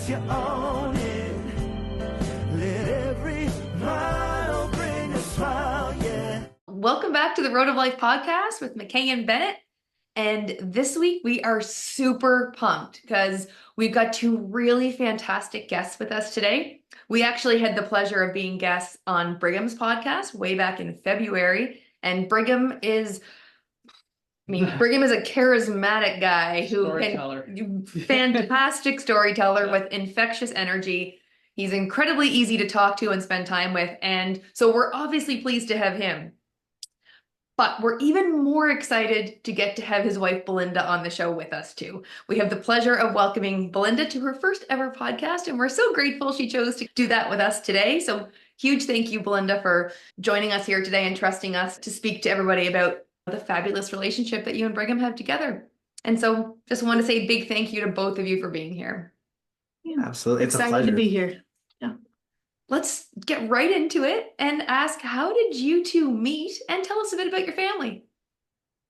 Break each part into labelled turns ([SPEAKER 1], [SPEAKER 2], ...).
[SPEAKER 1] you own it. Let every mile bring a smile, yeah.
[SPEAKER 2] Welcome back to the Road of Life podcast with McKay and Bennett. And this week we are super pumped because we've got two really fantastic guests with us today. We actually had the pleasure of being guests on Brigham's podcast way back in February. And Brigham is a charismatic guy fantastic storyteller with infectious energy. He's incredibly easy to talk to and spend time with. And so we're obviously pleased to have him. But we're even more excited to get to have his wife, Belinda, on the show with us, too. We have the pleasure of welcoming Belinda to her first ever podcast, and we're so grateful she chose to do that with us today. So huge thank you, Belinda, for joining us here today and trusting us to speak to everybody about the fabulous relationship that you and Brigham have together. And so just want to say a big thank you to both of you for being here.
[SPEAKER 3] Yeah, absolutely. It's
[SPEAKER 4] excited
[SPEAKER 3] a pleasure
[SPEAKER 4] to be here. Yeah.
[SPEAKER 2] Let's get right into it and ask, how did you two meet? And tell us a bit about your family.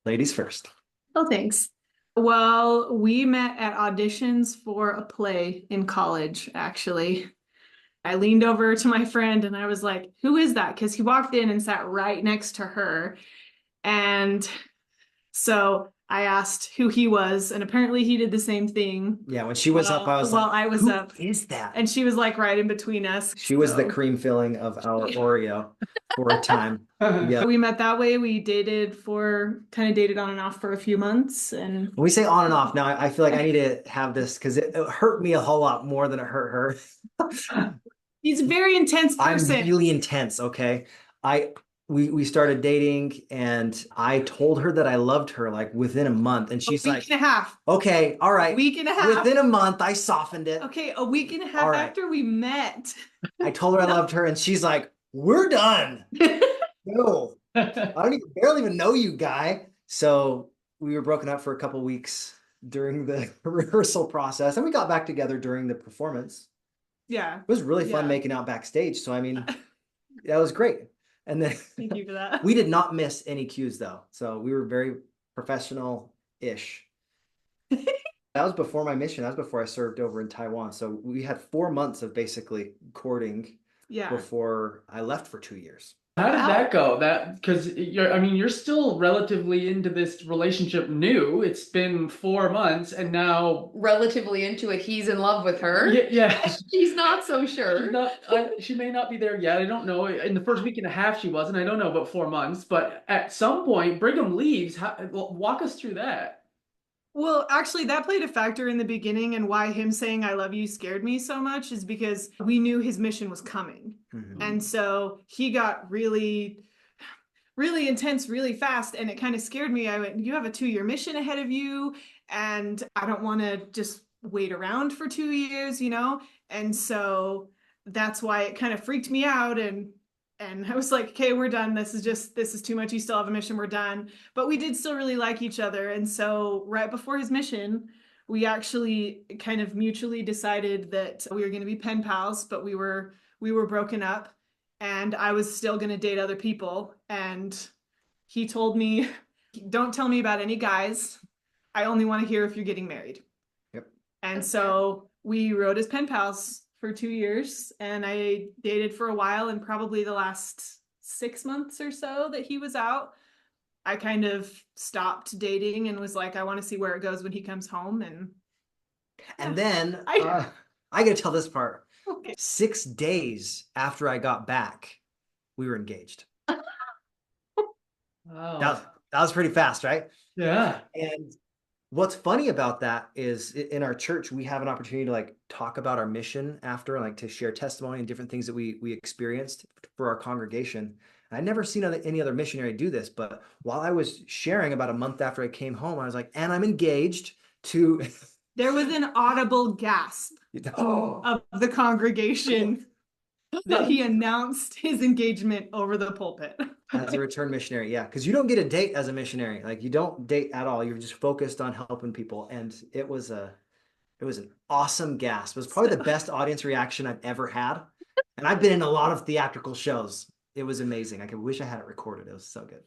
[SPEAKER 3] Ladies first.
[SPEAKER 4] Oh, thanks. Well, we met at auditions for a play in college, actually. I leaned over to my friend and I was like, who is that? Because he walked in and sat right next to her. And so I asked who he was, and apparently he did the same thing.
[SPEAKER 3] Yeah, when she was up, I was
[SPEAKER 4] while
[SPEAKER 3] like,
[SPEAKER 4] I was
[SPEAKER 3] who
[SPEAKER 4] up.
[SPEAKER 3] is that?
[SPEAKER 4] And she was like right in between us.
[SPEAKER 3] She was the cream filling of our Oreo for a time. Yeah.
[SPEAKER 4] We met that way. We dated on and off for a few months. And
[SPEAKER 3] When we say on and off, now I feel like I need to have this because it hurt me a whole lot more than it hurt her.
[SPEAKER 4] He's a very intense person.
[SPEAKER 3] I'm really intense, okay? We started dating and I told her that I loved her like within a month, and she's like,
[SPEAKER 4] a week and a half.
[SPEAKER 3] Okay, all right.
[SPEAKER 4] Week and a half.
[SPEAKER 3] Within a month, I softened it.
[SPEAKER 4] Okay, a week and a half after we met.
[SPEAKER 3] I told her I loved her and she's like, we're done. No, I barely even know you, guy. So we were broken up for a couple weeks during the rehearsal process, and we got back together during the performance.
[SPEAKER 4] Yeah.
[SPEAKER 3] It was really fun making out backstage. So, I mean, that was great. And then
[SPEAKER 4] thank you for that.
[SPEAKER 3] We did not miss any cues though. So we were very professional-ish. That was before my mission. That was before I served over in Taiwan. So we had 4 months of basically courting before I left for 2 years.
[SPEAKER 5] How did that go? Because you're still relatively into this relationship new. It's been 4 months, and now
[SPEAKER 2] relatively into it, he's in love with her.
[SPEAKER 5] Yeah.
[SPEAKER 2] She's not so sure.
[SPEAKER 5] She may not be there yet. I don't know. In the first week and a half, she wasn't. I don't know about 4 months, but at some point, Brigham leaves. Walk us through that.
[SPEAKER 4] Well, actually, that played a factor in the beginning, and why him saying I love you scared me so much is because we knew his mission was coming. Mm-hmm. And so he got really, really intense really fast, and it kind of scared me. I went, you have a 2-year mission ahead of you, and I don't want to just wait around for 2 years, you know? And so that's why it kind of freaked me out, and I was like, okay, we're done. This is too much. You still have a mission. We're done. But we did still really like each other. And so right before his mission, we actually kind of mutually decided that we were going to be pen pals, but we were broken up, and I was still going to date other people. And he told me, don't tell me about any guys. I only want to hear if you're getting married.
[SPEAKER 3] Yep.
[SPEAKER 4] And so we wrote as pen pals for 2 years, and I dated for a while, and probably the last 6 months or so that he was out, I kind of stopped dating and was like, I want to see where it goes when he comes home.
[SPEAKER 3] And then I gotta tell this part. Okay. 6 days after I got back, we were engaged.
[SPEAKER 5] Wow.
[SPEAKER 3] That was pretty fast, right?
[SPEAKER 5] Yeah.
[SPEAKER 3] And what's funny about that is in our church, we have an opportunity to like talk about our mission after, like to share testimony and different things that we experienced for our congregation. I'd never seen any other missionary do this, but while I was sharing about a month after I came home, I was like, and I'm engaged to...
[SPEAKER 4] There was an audible gasp of the congregation that he announced his engagement over the pulpit.
[SPEAKER 3] As a return missionary, yeah, because you don't get a date as a missionary. Like you don't date at all. You're just focused on helping people, and it was an awesome gasp. It was probably the best audience reaction I've ever had, and I've been in a lot of theatrical shows. It was amazing. I wish I had it recorded. It was so good.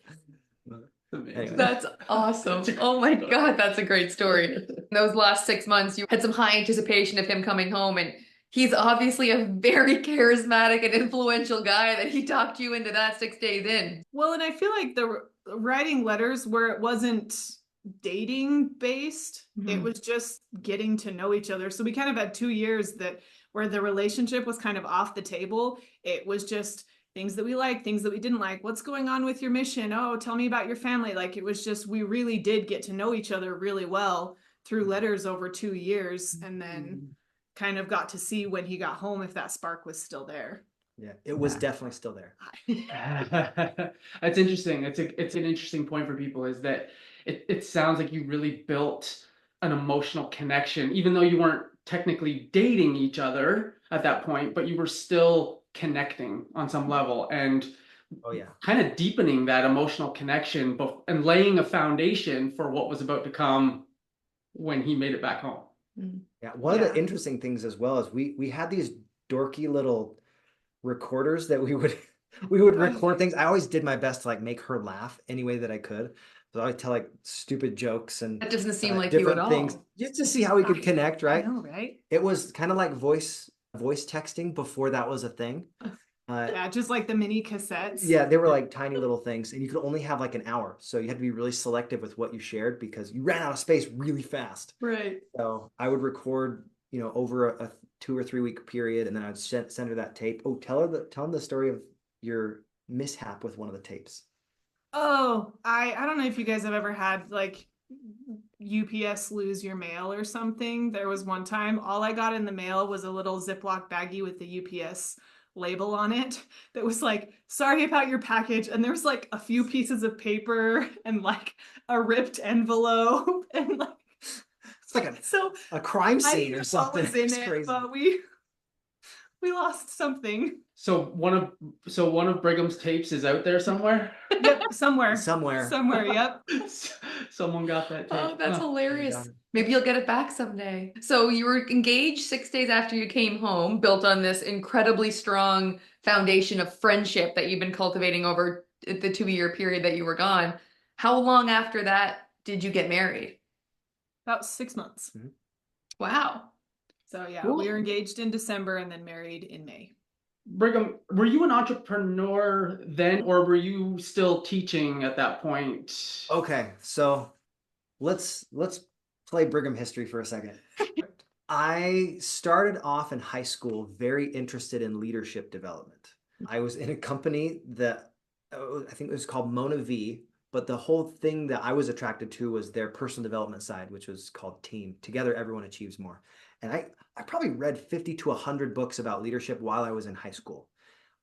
[SPEAKER 5] Amazing.
[SPEAKER 2] That's awesome. Oh my God, that's a great story. In those last 6 months, you had some high anticipation of him coming home, and he's obviously a very charismatic and influential guy that he talked you into that 6 days in.
[SPEAKER 4] Well, and I feel like the writing letters where it wasn't dating based, it was just getting to know each other. So we kind of had 2 years that where the relationship was kind of off the table. It was just things that we liked, things that we didn't like. What's going on with your mission? Oh, tell me about your family. Like it was just, we really did get to know each other really well through letters over 2 years, and then kind of got to see when he got home if that spark was still there.
[SPEAKER 3] Yeah, it was definitely still there.
[SPEAKER 5] That's interesting. It's an interesting point for people, is that it sounds like you really built an emotional connection, even though you weren't technically dating each other at that point, but you were still connecting on some level, and kind of deepening that emotional connection and laying a foundation for what was about to come when he made it back home.
[SPEAKER 3] Yeah, one of the interesting things as well is we had these dorky little recorders that we would record things. I always did my best to like make her laugh any way that I could. So I would tell like stupid jokes and
[SPEAKER 2] that doesn't seem like you at all.
[SPEAKER 3] Things just to see how we could connect, right?
[SPEAKER 4] I know, right?
[SPEAKER 3] It was kind of like voice texting before that was a thing.
[SPEAKER 4] Yeah, just like the mini cassettes.
[SPEAKER 3] Yeah, they were like tiny little things, and you could only have like an hour, so you had to be really selective with what you shared because you ran out of space really fast.
[SPEAKER 4] Right.
[SPEAKER 3] So I would record, over a 2 or 3 week period, and then I'd send her that tape. Oh, tell them the story of your mishap with one of the tapes.
[SPEAKER 4] Oh, I don't know if you guys have ever had like UPS lose your mail or something. There was one time all I got in the mail was a little Ziploc baggie with the UPS label on it that was like, sorry about your package, and there was like a few pieces of paper and like a ripped envelope and like
[SPEAKER 3] it's like a crime scene or something.
[SPEAKER 4] It's crazy. But we lost something.
[SPEAKER 5] So one of Brigham's tapes is out there somewhere.
[SPEAKER 4] Yep, somewhere. Yep.
[SPEAKER 5] Someone got that tape.
[SPEAKER 2] Oh, that's hilarious. Maybe you'll get it back someday. So you were engaged 6 days after you came home, built on this incredibly strong foundation of friendship that you've been cultivating over the 2 year period that you were gone. How long after that did you get married?
[SPEAKER 4] About 6 months.
[SPEAKER 3] Mm-hmm.
[SPEAKER 2] Wow.
[SPEAKER 4] So yeah, cool. We were engaged in December and then married in May.
[SPEAKER 5] Brigham, were you an entrepreneur then, or were you still teaching at that point?
[SPEAKER 3] Okay, so let's play Brigham history for a second. I started off in high school very interested in leadership development. I was in a company that I think it was called Mona V, but the whole thing that I was attracted to was their personal development side, which was called Team. Together, everyone achieves more. And I probably read 50 to 100 books about leadership while I was in high school.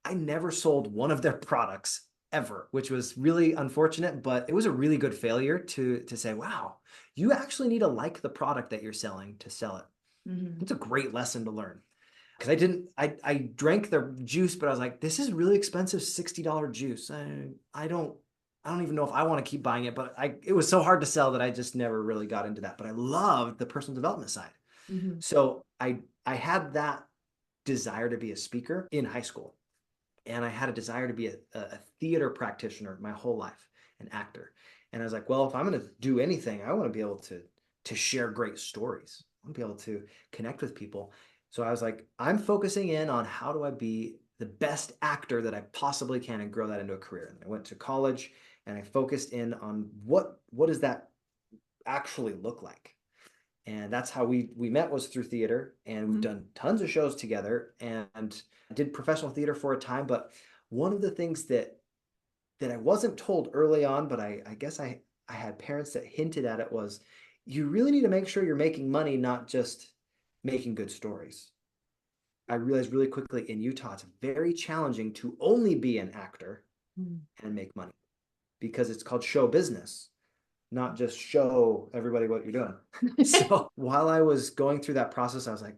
[SPEAKER 3] I never sold one of their products ever, which was really unfortunate, but it was a really good failure to say, wow, you actually need to like the product that you're selling to sell it. Mm-hmm. It's a great lesson to learn. Because I drank their juice, but I was like, this is really expensive $60 juice. I don't even know if I want to keep buying it, but it was so hard to sell that I just never really got into that. But I loved the personal development side. Mm-hmm. So I had that desire to be a speaker in high school, and I had a desire to be a theater practitioner my whole life, an actor. And I was like, well, if I'm going to do anything, I want to be able to share great stories. I want to be able to connect with people. So I was like, I'm focusing in on how do I be the best actor that I possibly can and grow that into a career. And I went to college and I focused in on what does that actually look like. And that's how we met, was through theater, and we've done tons of shows together, and I did professional theater for a time. But one of the things that I wasn't told early on, but I guess I had parents that hinted at it, was you really need to make sure you're making money, not just making good stories. I realized really quickly in Utah, it's very challenging to only be an actor and make money, because it's called show business, not just show everybody what you're doing. So while I was going through that process, I was like,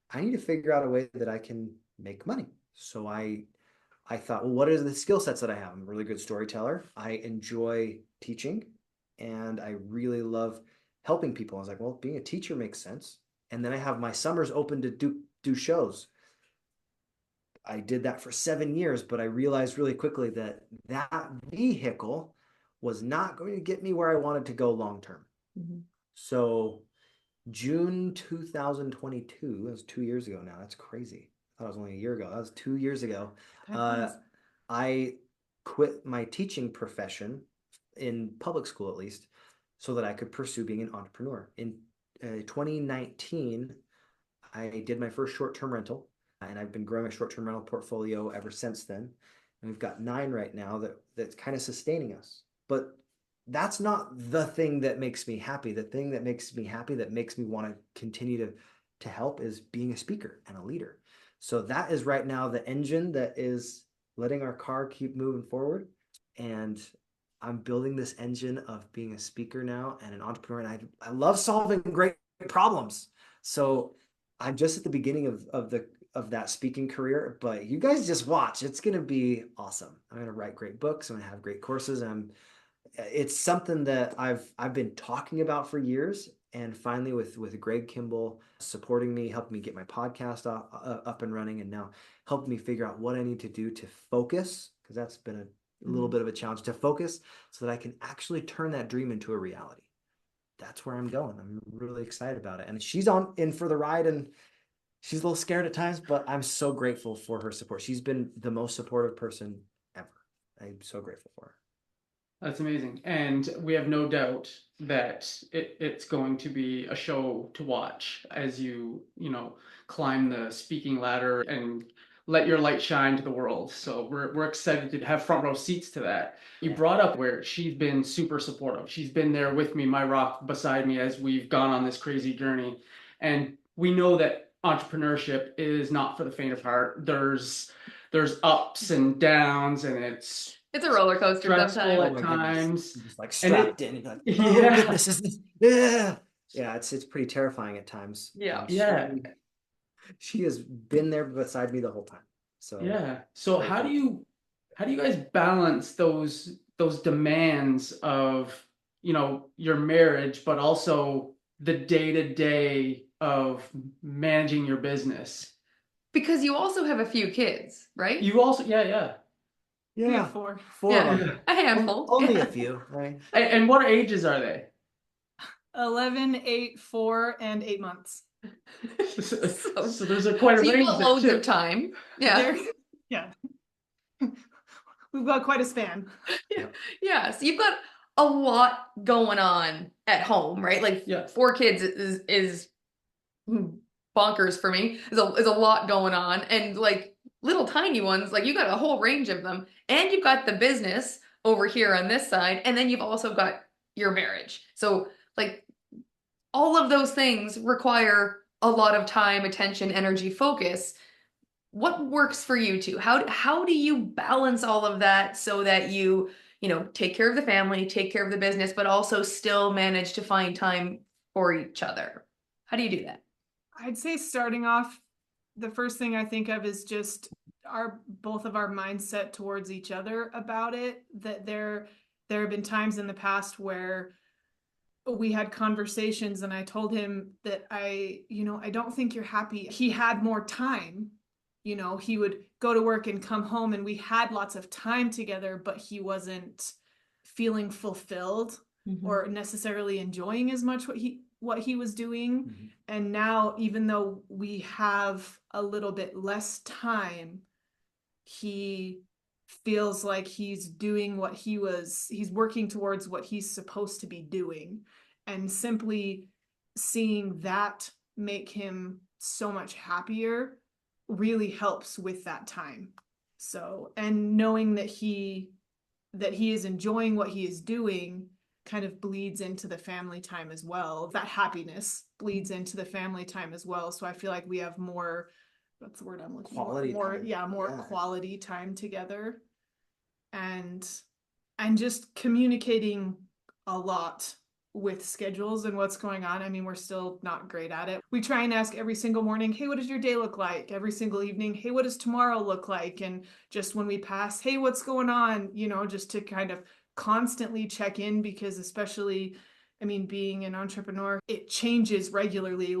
[SPEAKER 3] I need to figure out a way that I can make money. So I thought, well, what are the skill sets that I have? I'm a really good storyteller. I enjoy teaching, and I really love helping people. I was like, well, being a teacher makes sense. And then I have my summers open to do shows. I did that for 7 years, but I realized really quickly that vehicle was not going to get me where I wanted to go long term.
[SPEAKER 2] Mm-hmm.
[SPEAKER 3] So June 2022, that was 2 years ago now. That's crazy. I thought it was only a year ago. That was 2 years ago. I quit my teaching profession in public school, at least, so that I could pursue being an entrepreneur. In 2019, I did my first short-term rental, and I've been growing a short-term rental portfolio ever since then. And we've got 9 right now that's kind of sustaining us. But that's not the thing that makes me happy. The thing that makes me happy, that makes me want to continue to help, is being a speaker and a leader. So that is right now the engine that is letting our car keep moving forward. And I'm building this engine of being a speaker now and an entrepreneur. And I love solving great problems. So I'm just at the beginning of that speaking career, but you guys just watch. It's going to be awesome. I'm going to write great books. I'm going to have great courses. It's something that I've been talking about for years, and finally with Greg Kimball supporting me, helping me get my podcast up and running, and now helping me figure out what I need to do to focus, because that's been a little bit of a challenge, to focus so that I can actually turn that dream into a reality. That's where I'm going. I'm really excited about it. And she's in for the ride, and she's a little scared at times, but I'm so grateful for her support. She's been the most supportive person ever. I'm so grateful for her.
[SPEAKER 5] That's amazing. And we have no doubt that it's going to be a show to watch as you climb the speaking ladder and let your light shine to the world. So we're excited to have front row seats to that. You brought up where she's been super supportive. She's been there with me, my rock beside me, as we've gone on this crazy journey. And we know that entrepreneurship is not for the faint of heart. There's ups and downs, and it's
[SPEAKER 2] a roller coaster
[SPEAKER 5] stressful
[SPEAKER 2] sometimes.
[SPEAKER 5] at times.
[SPEAKER 3] Just like strapped in, and like,
[SPEAKER 5] Yeah.
[SPEAKER 3] goodness, is this? Yeah, it's pretty terrifying at times.
[SPEAKER 2] Yeah.
[SPEAKER 3] She has been there beside me the whole time. So
[SPEAKER 5] yeah. So how do you guys balance those demands of your marriage, but also the day-to-day of managing your business?
[SPEAKER 2] Because you also have a few kids, right?
[SPEAKER 5] You also yeah.
[SPEAKER 4] We have 4.
[SPEAKER 3] Four
[SPEAKER 2] Yeah.
[SPEAKER 3] of them.
[SPEAKER 2] A handful.
[SPEAKER 3] Only
[SPEAKER 2] Yeah.
[SPEAKER 3] a few, right?
[SPEAKER 5] And what ages are they?
[SPEAKER 4] 11, 8, 4, and 8 months.
[SPEAKER 5] So there's quite a
[SPEAKER 2] So you've
[SPEAKER 5] range
[SPEAKER 2] got
[SPEAKER 5] there,
[SPEAKER 2] loads
[SPEAKER 5] too.
[SPEAKER 2] of time. Yeah.
[SPEAKER 4] Yeah. We've got quite a span.
[SPEAKER 2] Yeah. So you've got a lot going on at home, right? Like 4 kids is bonkers for me. Is a lot going on, and like little tiny ones, like you got a whole range of them, and you've got the business over here on this side, and then you've also got your marriage. So like all of those things require a lot of time, attention, energy, focus. What works for you two? How do you balance all of that so that you take care of the family, take care of the business, but also still manage to find time for each other? How do you do that?
[SPEAKER 4] I'd say starting off, the first thing I think of is just both of our mindset towards each other about it. That there have been times in the past where we had conversations and I told him that I don't think you're happy. He had more time. He would go to work and come home, and we had lots of time together, but he wasn't feeling fulfilled or necessarily enjoying as much what he was doing. And now, even though we have a little bit less time, he feels like he's doing he's working towards what he's supposed to be doing. And simply seeing that make him so much happier really helps with that time. So, and knowing that he is enjoying what he is doing kind of bleeds into the family time as well. That happiness bleeds into the family time as well. So I feel like we have more, what's the word I'm looking for? More quality time together, and just communicating a lot with schedules and what's going on. I mean, we're still not great at it. We try and ask every single morning, hey, what does your day look like? Every single evening, hey, what does tomorrow look like? And just when we pass, hey, what's going on? Just to kind of constantly check in, because especially, I mean, being an entrepreneur, it changes regularly.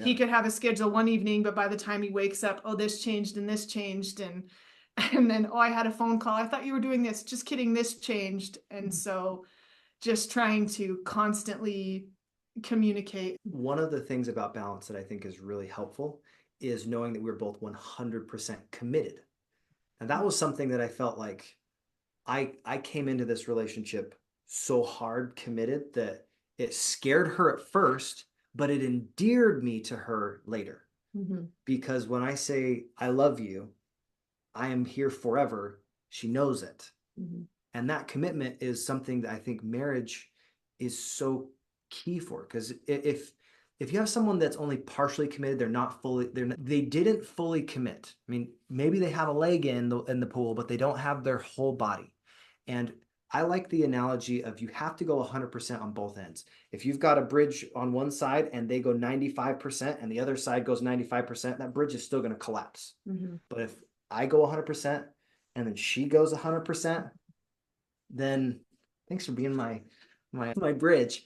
[SPEAKER 4] He could have a schedule one evening, but by the time he wakes up, oh, this changed and this changed. And And then, oh, I had a phone call. I thought you were doing this. Just kidding. This changed. And so just trying to constantly communicate.
[SPEAKER 3] One of the things about balance that I think is really helpful is knowing that we're both 100% committed. And that was something that I felt like I came into this relationship so hard committed that it scared her at first, but it endeared me to her later. Because when I say, I love you, I am here forever, she knows it. And that commitment is something that I think marriage is so key for. Because if you have someone that's only partially committed, they didn't fully commit. I mean, maybe they have a leg in the pool, but they don't have their whole body. And I like the analogy of you have to go 100% on both ends. If you've got a bridge on one side and they go 95% and the other side goes 95%, that bridge is still going to collapse. But if I go 100% and then she goes 100%, then thanks for being my bridge.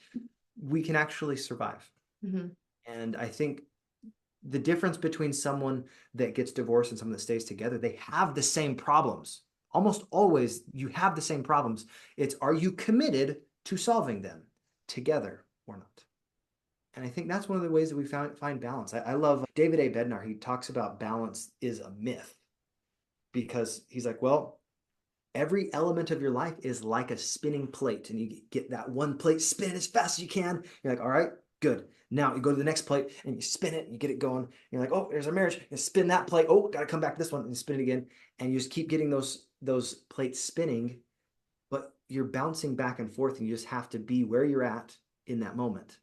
[SPEAKER 3] We can actually survive. And I think the difference between someone that gets divorced and someone that stays together, they have the same problems. Almost always you have the same problems. It's, are you committed to solving them together or not? And I think that's one of the ways that we find balance. I love David A. Bednar. He talks about balance is a myth because he's like, well, every element of your life is like a spinning plate, and you get that one plate, spin it as fast as you can. You're like, all right, good. Now you go to the next plate and you spin it and you get it going. You're like, oh, there's our marriage. You spin that plate. Oh, got to come back to this one and spin it again. And you just keep getting those plates spinning, but you're bouncing back and forth, and you just have to be where you're at in that moment.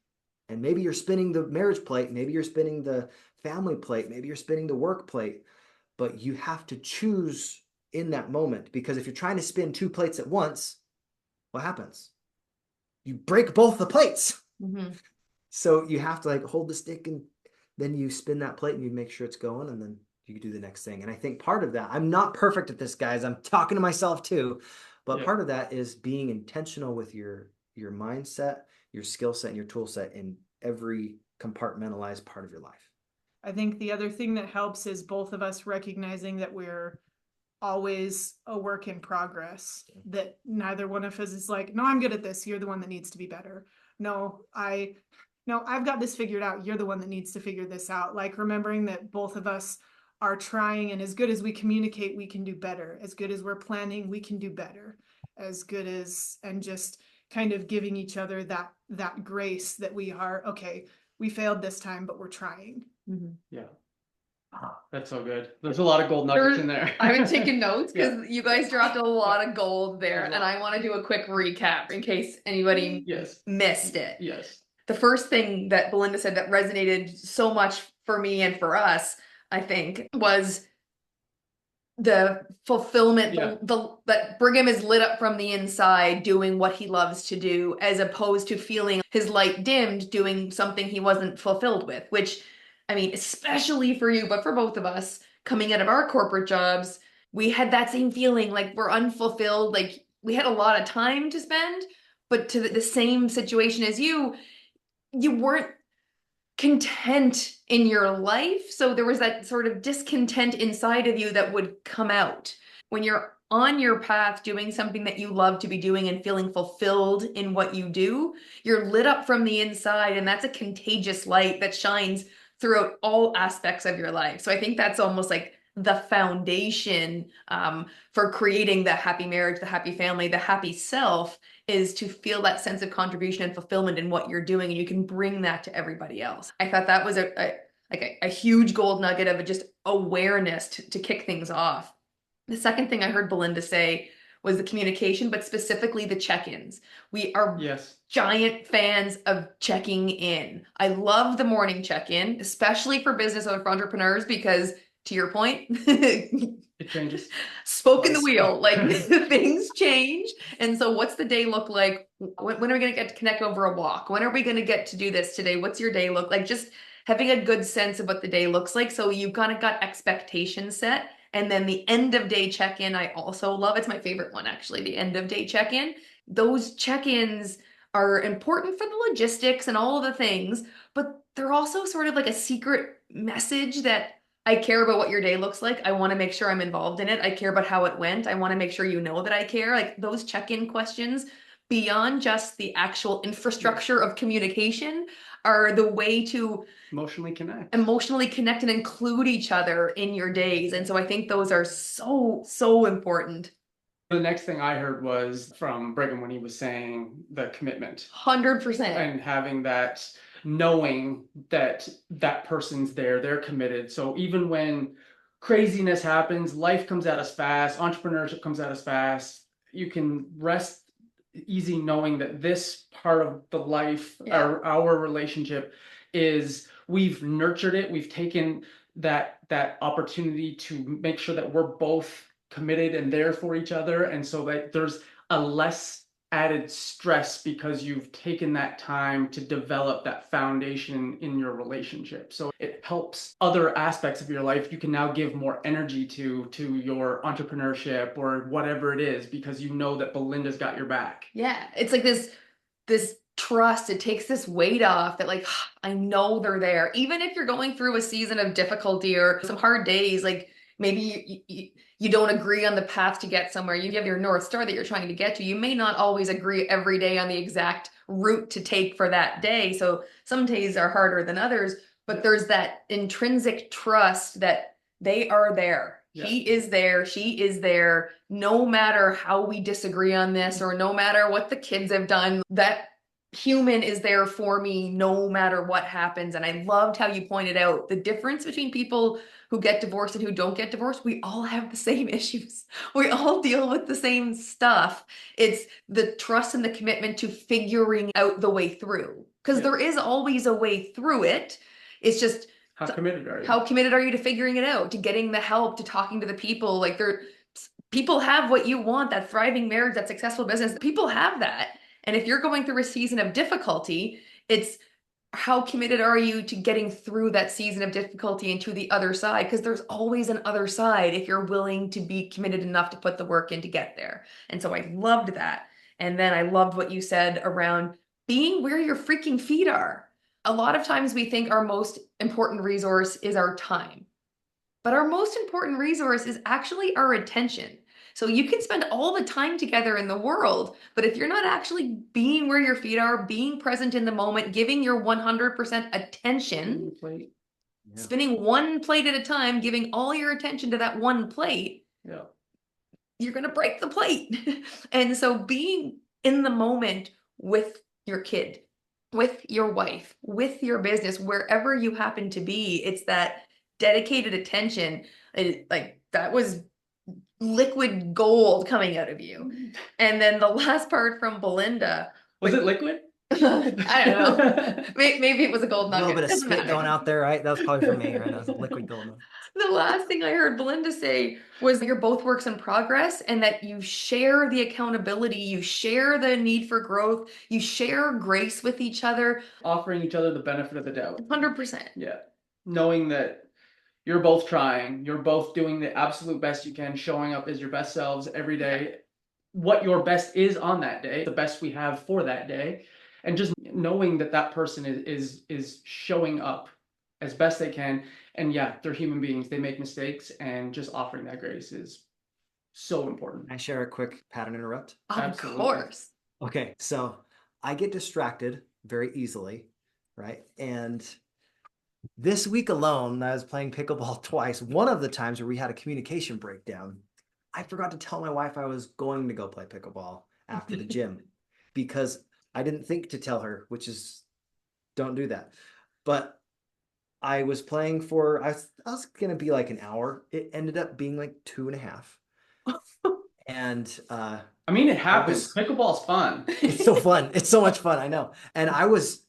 [SPEAKER 3] And maybe you're spinning the marriage plate. Maybe you're spinning the family plate. Maybe you're spinning the work plate, but you have to choose in that moment, because if you're trying to spin two plates at once, what happens? You break both the plates. So you have to like hold the stick and then you spin that plate and you make sure it's going, and then you do the next thing. And I think part of that, I'm not perfect at this, guys. I'm talking to myself too, but part of that is being intentional with your mindset, your skill set, and your tool set in every compartmentalized part of your life.
[SPEAKER 4] I think the other thing that helps is both of us recognizing that we're always a work in progress, that neither one of us is like, no, I'm good at this. You're the one that needs to be better. No, I've got this figured out. You're the one that needs to figure this out. Like remembering that both of us are trying, and as good as we communicate, we can do better. As good as we're planning, we can do better. As good as, and just kind of giving each other that grace that we are, okay, we failed this time, but we're trying.
[SPEAKER 5] Yeah. That's so good. There's a lot of gold nuggets in there.
[SPEAKER 2] I've been taking notes because you guys dropped a lot of gold there, and I want to do a quick recap in case anybody missed it. The first thing that Belinda said that resonated so much for me and for us, I think, was the fulfillment, that Brigham is lit up from the inside doing what he loves to do, as opposed to feeling his light dimmed doing something he wasn't fulfilled with, which, I mean, especially for you, but for both of us coming out of our corporate jobs, we had that same feeling like we're unfulfilled. Like we had a lot of time to spend, but to the same situation as you weren't content in your life. So there was that sort of discontent inside of you that would come out. When you're on your path doing something that you love to be doing and feeling fulfilled in what you do, you're lit up from the inside, and that's a contagious light that shines throughout all aspects of your life. So I think that's almost like the foundation for creating the happy marriage, the happy family, the happy self, is to feel that sense of contribution and fulfillment in what you're doing, and you can bring that to everybody else. I thought that was a huge gold nugget of just awareness to kick things off. The second thing I heard Belinda say was the communication, but specifically the check-ins. We are giant fans of checking in. I love the morning check-in, especially for business or for entrepreneurs, because to your point,
[SPEAKER 5] it changes.
[SPEAKER 2] Spoke in the wheel, like things change. And so what's the day look like? When are we going to get to connect over a walk? When are we going to get to do this today? What's your day look like? Just having a good sense of what the day looks like. So you've kind of got expectations set. And then the end of day check-in, I also love. It's my favorite one, actually, the end of day check-in. Those check-ins are important for the logistics and all of the things, but they're also sort of like a secret message that I care about what your day looks like. I want to make sure I'm involved in it. I care about how it went. I want to make sure you know that I care. Like those check-in questions beyond just the actual infrastructure of communication are the way to
[SPEAKER 5] Emotionally connect.
[SPEAKER 2] emotionally connect and include each other in your days. And so I think those are so, so important.
[SPEAKER 5] The next thing I heard was from Brigham when he was saying the commitment
[SPEAKER 2] 100%.
[SPEAKER 5] and having that, knowing that that person's there, they're committed. So even when craziness happens, life comes at us fast, entrepreneurship comes at us fast, you can rest easy knowing that this part of the life, our relationship is, we've nurtured it, we've taken that opportunity to make sure that we're both committed and there for each other, and so that there's a less added stress because you've taken that time to develop that foundation in your relationship. So it helps other aspects of your life. You can now give more energy to your entrepreneurship or whatever it is, because you know that Belinda's got your back.
[SPEAKER 2] Yeah, it's like this trust. It takes this weight off that like, I know they're there. Even if you're going through a season of difficulty or some hard days, like maybe you don't agree on the path to get somewhere. You have your North Star that you're trying to get to. You may not always agree every day on the exact route to take for that day. So some days are harder than others, but there's that intrinsic trust that they are there.
[SPEAKER 5] Yeah.
[SPEAKER 2] He is there, she is there, no matter how we disagree on this or no matter what the kids have done, that human is there for me no matter what happens. And I loved how you pointed out the difference between people who get divorced and who don't get divorced. We all have the same issues. We all deal with the same stuff. It's the trust and the commitment to figuring out the way through, because there is always a way through it. It's just,
[SPEAKER 5] how committed are you?
[SPEAKER 2] How committed are you to figuring it out, to getting the help, to talking to the people? Like people have what you want, that thriving marriage, that successful business. People have that. And if you're going through a season of difficulty, it's how committed are you to getting through that season of difficulty and to the other side? Because there's always an other side if you're willing to be committed enough to put the work in to get there. And so I loved that. And then I loved what you said around being where your freaking feet are. A lot of times we think our most important resource is our time, but our most important resource is actually our attention. So you can spend all the time together in the world, but if you're not actually being where your feet are, being present in the moment, giving your 100% attention, spinning one plate at a time, giving all your attention to that one plate, you're going to break the plate. And so being in the moment with your kid, with your wife, with your business, wherever you happen to be, it's that dedicated attention. Like that was liquid gold coming out of you. And then the last part from Belinda.
[SPEAKER 5] Was it liquid?
[SPEAKER 2] I don't know. Maybe it was a gold nugget.
[SPEAKER 3] A little bit of spit going out there, right? That was probably for me, right? That was a liquid gold.
[SPEAKER 2] The last thing I heard Belinda say was you're both works in progress and that you share the accountability, you share the need for growth, you share grace with each other.
[SPEAKER 5] Offering each other the benefit of the doubt.
[SPEAKER 2] 100%.
[SPEAKER 5] Yeah. Knowing that you're both trying, you're both doing the absolute best you can, showing up as your best selves every day, what your best is on that day, the best we have for that day, and just knowing that that person is showing up as best they can. And yeah, they're human beings, they make mistakes, and just offering that grace is so important.
[SPEAKER 3] Can I share a quick pattern interrupt?
[SPEAKER 2] Of course.
[SPEAKER 3] Okay, so I get distracted very easily, right? And this week alone, I was playing pickleball twice. One of the times where we had a communication breakdown, I forgot to tell my wife I was going to go play pickleball after the gym because I didn't think to tell her, which is, don't do that. But I was playing for, I was going to be like an hour. It ended up being like 2.5. And
[SPEAKER 5] I mean, it happens. Pickleball's fun.
[SPEAKER 3] It's so fun. It's so much fun. I know. And I was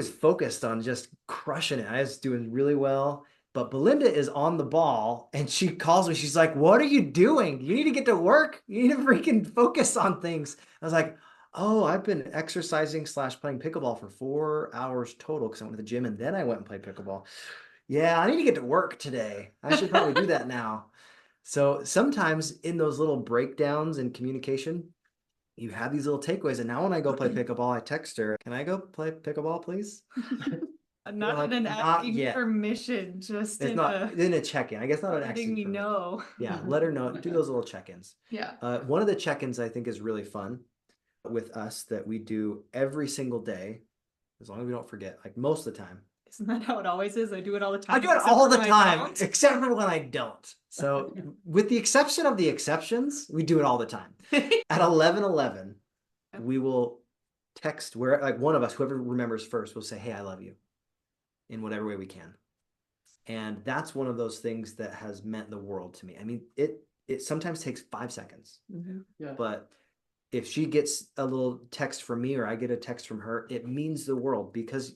[SPEAKER 3] focused on just crushing it. I was doing really well. But Belinda is on the ball and she calls me. She's like, what are you doing? You need to get to work. You need to freaking focus on things. I was like, oh, I've been exercising / playing pickleball for 4 hours total because I went to the gym and then I went and played pickleball. Yeah, I need to get to work today. I should probably do that now. So sometimes in those little breakdowns in communication, you have these little takeaways. And now when I go play pickleball, I text her, can I go play pickleball, please?
[SPEAKER 4] Not in an
[SPEAKER 3] not
[SPEAKER 4] asking
[SPEAKER 3] yet.
[SPEAKER 4] permission, just
[SPEAKER 3] It's
[SPEAKER 4] in
[SPEAKER 3] not
[SPEAKER 4] a
[SPEAKER 3] in a check-in. I guess not an
[SPEAKER 4] letting
[SPEAKER 3] asking
[SPEAKER 4] me
[SPEAKER 3] permission.
[SPEAKER 4] know.
[SPEAKER 3] Yeah, let her know. Do those little check-ins.
[SPEAKER 2] Yeah.
[SPEAKER 3] One of the check-ins I think is really fun with us that we do every single day, as long as we don't forget, like most of the time.
[SPEAKER 4] Isn't that how it always is? I do it all the time.
[SPEAKER 3] I do it
[SPEAKER 4] except
[SPEAKER 3] all
[SPEAKER 4] for
[SPEAKER 3] the
[SPEAKER 4] when I
[SPEAKER 3] time,
[SPEAKER 4] don't.
[SPEAKER 3] except for when I don't. So with the exception of the exceptions, we do it all the time. At 11:11, we will text where like one of us, whoever remembers first, will say, "Hey, I love you," in whatever way we can. And that's one of those things that has meant the world to me. I mean, it sometimes takes 5 seconds,
[SPEAKER 5] Yeah.
[SPEAKER 3] but if she gets a little text from me or I get a text from her, it means the world because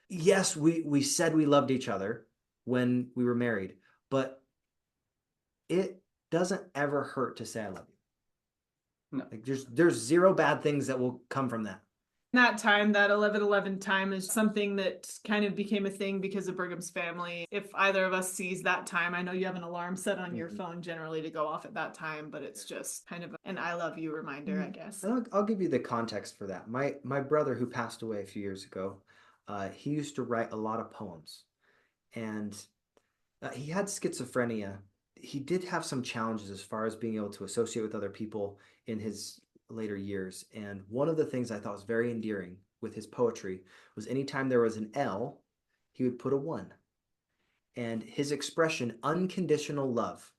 [SPEAKER 3] yes, we said we loved each other when we were married, but it doesn't ever hurt to say I love you.
[SPEAKER 5] No.
[SPEAKER 3] Like there's zero bad things that will come from that.
[SPEAKER 4] That time, that 11:11 time is something that kind of became a thing because of Brigham's family. If either of us sees that time, I know you have an alarm set on your phone generally to go off at that time, but it's just kind of an I love you reminder, I guess.
[SPEAKER 3] And I'll give you the context for that. My brother who passed away a few years ago, he used to write a lot of poems, and he had schizophrenia. He did have some challenges as far as being able to associate with other people in his later years. And one of the things I thought was very endearing with his poetry was anytime there was an L, he would put a 1. And his expression, unconditional love,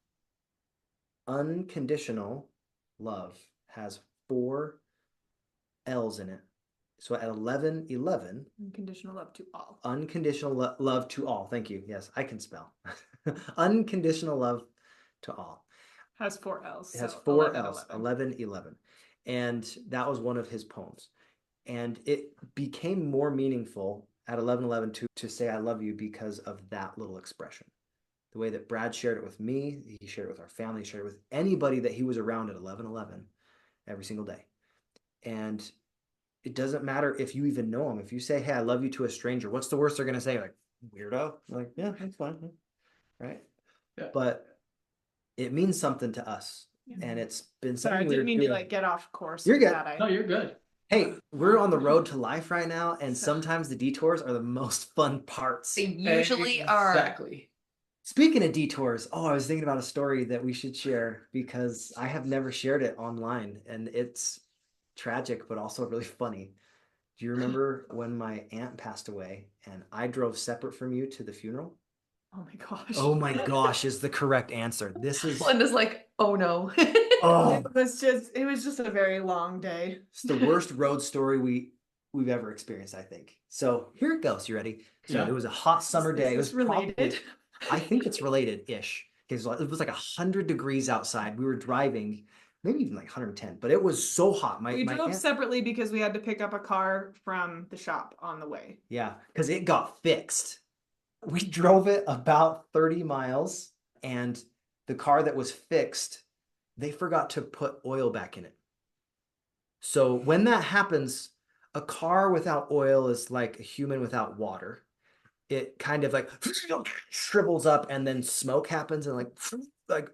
[SPEAKER 3] has 4 L's in it. So at 11:11,
[SPEAKER 4] Unconditional love to all.
[SPEAKER 3] unconditional love to all. Thank you. Yes, I can spell. Unconditional love to all.
[SPEAKER 4] Has 4 L's.
[SPEAKER 3] It has
[SPEAKER 4] so
[SPEAKER 3] 4
[SPEAKER 4] 11,
[SPEAKER 3] L's.
[SPEAKER 4] 11.
[SPEAKER 3] 11:11. And that was one of his poems. And it became more meaningful at 11:11 to say I love you because of that little expression. The way that Brad shared it with me, he shared it with our family, he shared it with anybody that he was around at 11:11 every single day. And it doesn't matter if you even know them. If you say, "Hey, I love you" to a stranger, what's the worst they're going to say? Like, weirdo? Like, yeah, that's fine. Right?
[SPEAKER 5] Yeah.
[SPEAKER 3] But it means something to us.
[SPEAKER 4] Yeah.
[SPEAKER 3] And it's been
[SPEAKER 4] Sorry, I
[SPEAKER 3] something
[SPEAKER 4] didn't
[SPEAKER 3] we're
[SPEAKER 4] mean to
[SPEAKER 3] doing.
[SPEAKER 4] like get off course.
[SPEAKER 3] You're
[SPEAKER 4] with
[SPEAKER 3] good.
[SPEAKER 4] that.
[SPEAKER 5] No, you're good.
[SPEAKER 3] Hey, we're on the road to life right now, and sometimes the detours are the most fun parts.
[SPEAKER 2] They usually are.
[SPEAKER 5] Exactly.
[SPEAKER 3] Speaking of detours, I was thinking about a story that we should share because I have never shared it online, and it's tragic, but also really funny. Do you remember when my aunt passed away and I drove separate from you to the funeral?
[SPEAKER 4] Oh my gosh.
[SPEAKER 3] Oh my gosh is the correct answer. This is
[SPEAKER 2] Linda's like, oh no.
[SPEAKER 3] oh,
[SPEAKER 4] It was just a very long day.
[SPEAKER 3] it's the worst road story we've ever experienced, I think. So here it goes. You ready? So
[SPEAKER 5] Yeah.
[SPEAKER 3] it was a hot summer day. It was
[SPEAKER 4] related.
[SPEAKER 3] probably, I think it's related-ish. It was like 100 degrees outside. We were driving, maybe even like 110, but it was so hot.
[SPEAKER 4] We
[SPEAKER 3] My
[SPEAKER 4] drove
[SPEAKER 3] aunt,
[SPEAKER 4] separately because we had to pick up a car from the shop on the way.
[SPEAKER 3] yeah, because it got fixed. We drove it about 30 miles, and the car that was fixed, they forgot to put oil back in it. So when that happens, a car without oil is like a human without water. It kind of like shrivels up, and then smoke happens and like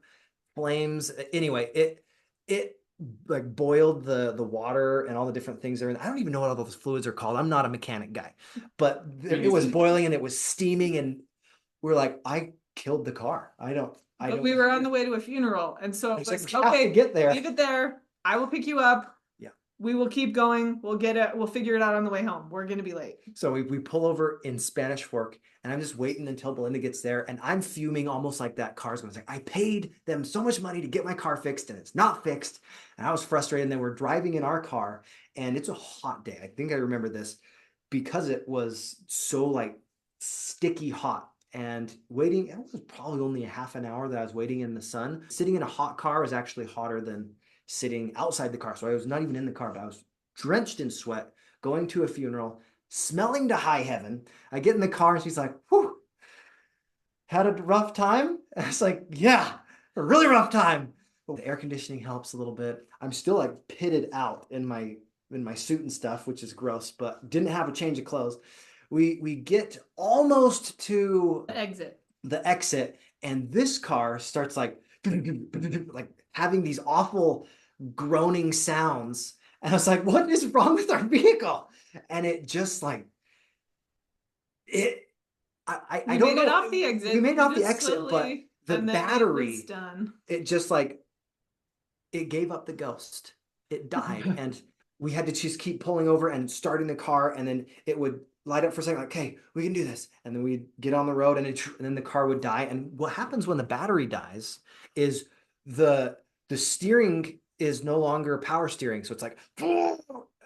[SPEAKER 3] flames. Anyway, it like boiled the water and all the different things there. And I don't even know what all those fluids are called. I'm not a mechanic guy, but it was boiling and it was steaming, and we're like, I killed the car.
[SPEAKER 4] But we were on the way to a funeral, and so it
[SPEAKER 3] It's
[SPEAKER 4] was
[SPEAKER 3] like, we have to
[SPEAKER 4] okay.
[SPEAKER 3] get there.
[SPEAKER 4] Leave it there. I will pick you up.
[SPEAKER 3] Yeah.
[SPEAKER 4] We will keep going. We'll get it. We'll figure it out on the way home. We're gonna be late.
[SPEAKER 3] So we pull over in Spanish Fork, and I'm just waiting until Belinda gets there, and I'm fuming almost like that car's going to say, I paid them so much money to get my car fixed, and it's not fixed. And I was frustrated, and then we're driving in our car, and it's a hot day. I think I remember this because it was so like sticky hot. And waiting, it was probably only a half an hour that I was waiting in the sun. Sitting in a hot car is actually hotter than sitting outside the car. So I was not even in the car, but I was drenched in sweat, going to a funeral, smelling to high heaven. I get in the car and she's like, whew, had a rough time? And I was like, yeah, a really rough time. Well, the air conditioning helps a little bit. I'm still like pitted out in my suit and stuff, which is gross, but didn't have a change of clothes. We get almost to the exit, and this car starts like having these awful groaning sounds. And I was like, what is wrong with our vehicle? And it just like, I
[SPEAKER 4] We
[SPEAKER 3] don't
[SPEAKER 4] made it
[SPEAKER 3] know.
[SPEAKER 4] off the exit.
[SPEAKER 3] We made it off the
[SPEAKER 4] just
[SPEAKER 3] exit, but
[SPEAKER 4] slowly,
[SPEAKER 3] the
[SPEAKER 4] and then it
[SPEAKER 3] battery,
[SPEAKER 4] was done.
[SPEAKER 3] it just like, it gave up the ghost. It died. And we had to just keep pulling over and starting the car. And then it would light up for a second, like, okay, we can do this. And then we'd get on the road and then the car would die. And what happens when the battery dies is the steering is no longer power steering. So it's like,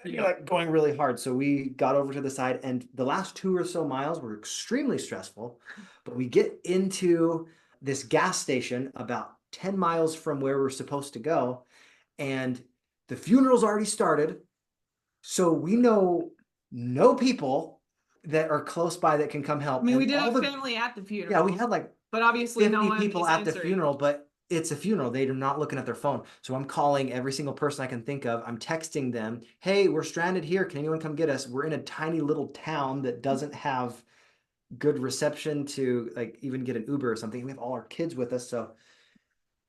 [SPEAKER 3] you're like going really hard. So we got over to the side, and the last 2 or so miles were extremely stressful. But we get into this gas station about 10 miles from where we're supposed to go, and the funeral's already started. So we know no people that are close by that can come help.
[SPEAKER 4] I mean, we
[SPEAKER 3] And
[SPEAKER 4] did
[SPEAKER 3] all
[SPEAKER 4] have
[SPEAKER 3] the
[SPEAKER 4] family at the funeral.
[SPEAKER 3] yeah, we had like
[SPEAKER 4] but obviously
[SPEAKER 3] 50
[SPEAKER 4] no one
[SPEAKER 3] people
[SPEAKER 4] is
[SPEAKER 3] at the
[SPEAKER 4] answering.
[SPEAKER 3] funeral, but it's a funeral. They're not looking at their phone. So I'm calling every single person I can think of. I'm texting them, hey, we're stranded here. Can anyone come get us? We're in a tiny little town that doesn't have good reception to like even get an Uber or something. We have all our kids with us. So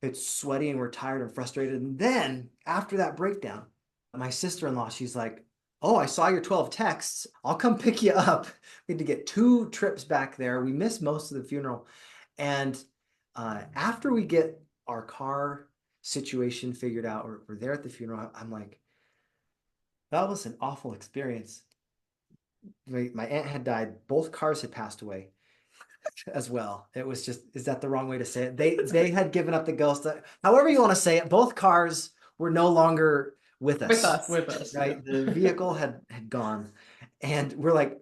[SPEAKER 3] it's sweaty and we're tired and frustrated. And then after that breakdown, my sister-in-law, she's like, oh, I saw your 12 texts. I'll come pick you up. We had to get 2 trips back there. We missed most of the funeral. And after we get our car situation figured out, we're there at the funeral, I'm like, that was an awful experience. My aunt had died. Both cars had passed away as well. It was just, is that the wrong way to say it? They had given up the ghost. However you want to say it, both cars were no longer with us.
[SPEAKER 5] With us.
[SPEAKER 3] Right?
[SPEAKER 5] Yeah.
[SPEAKER 3] The vehicle had gone. And we're like,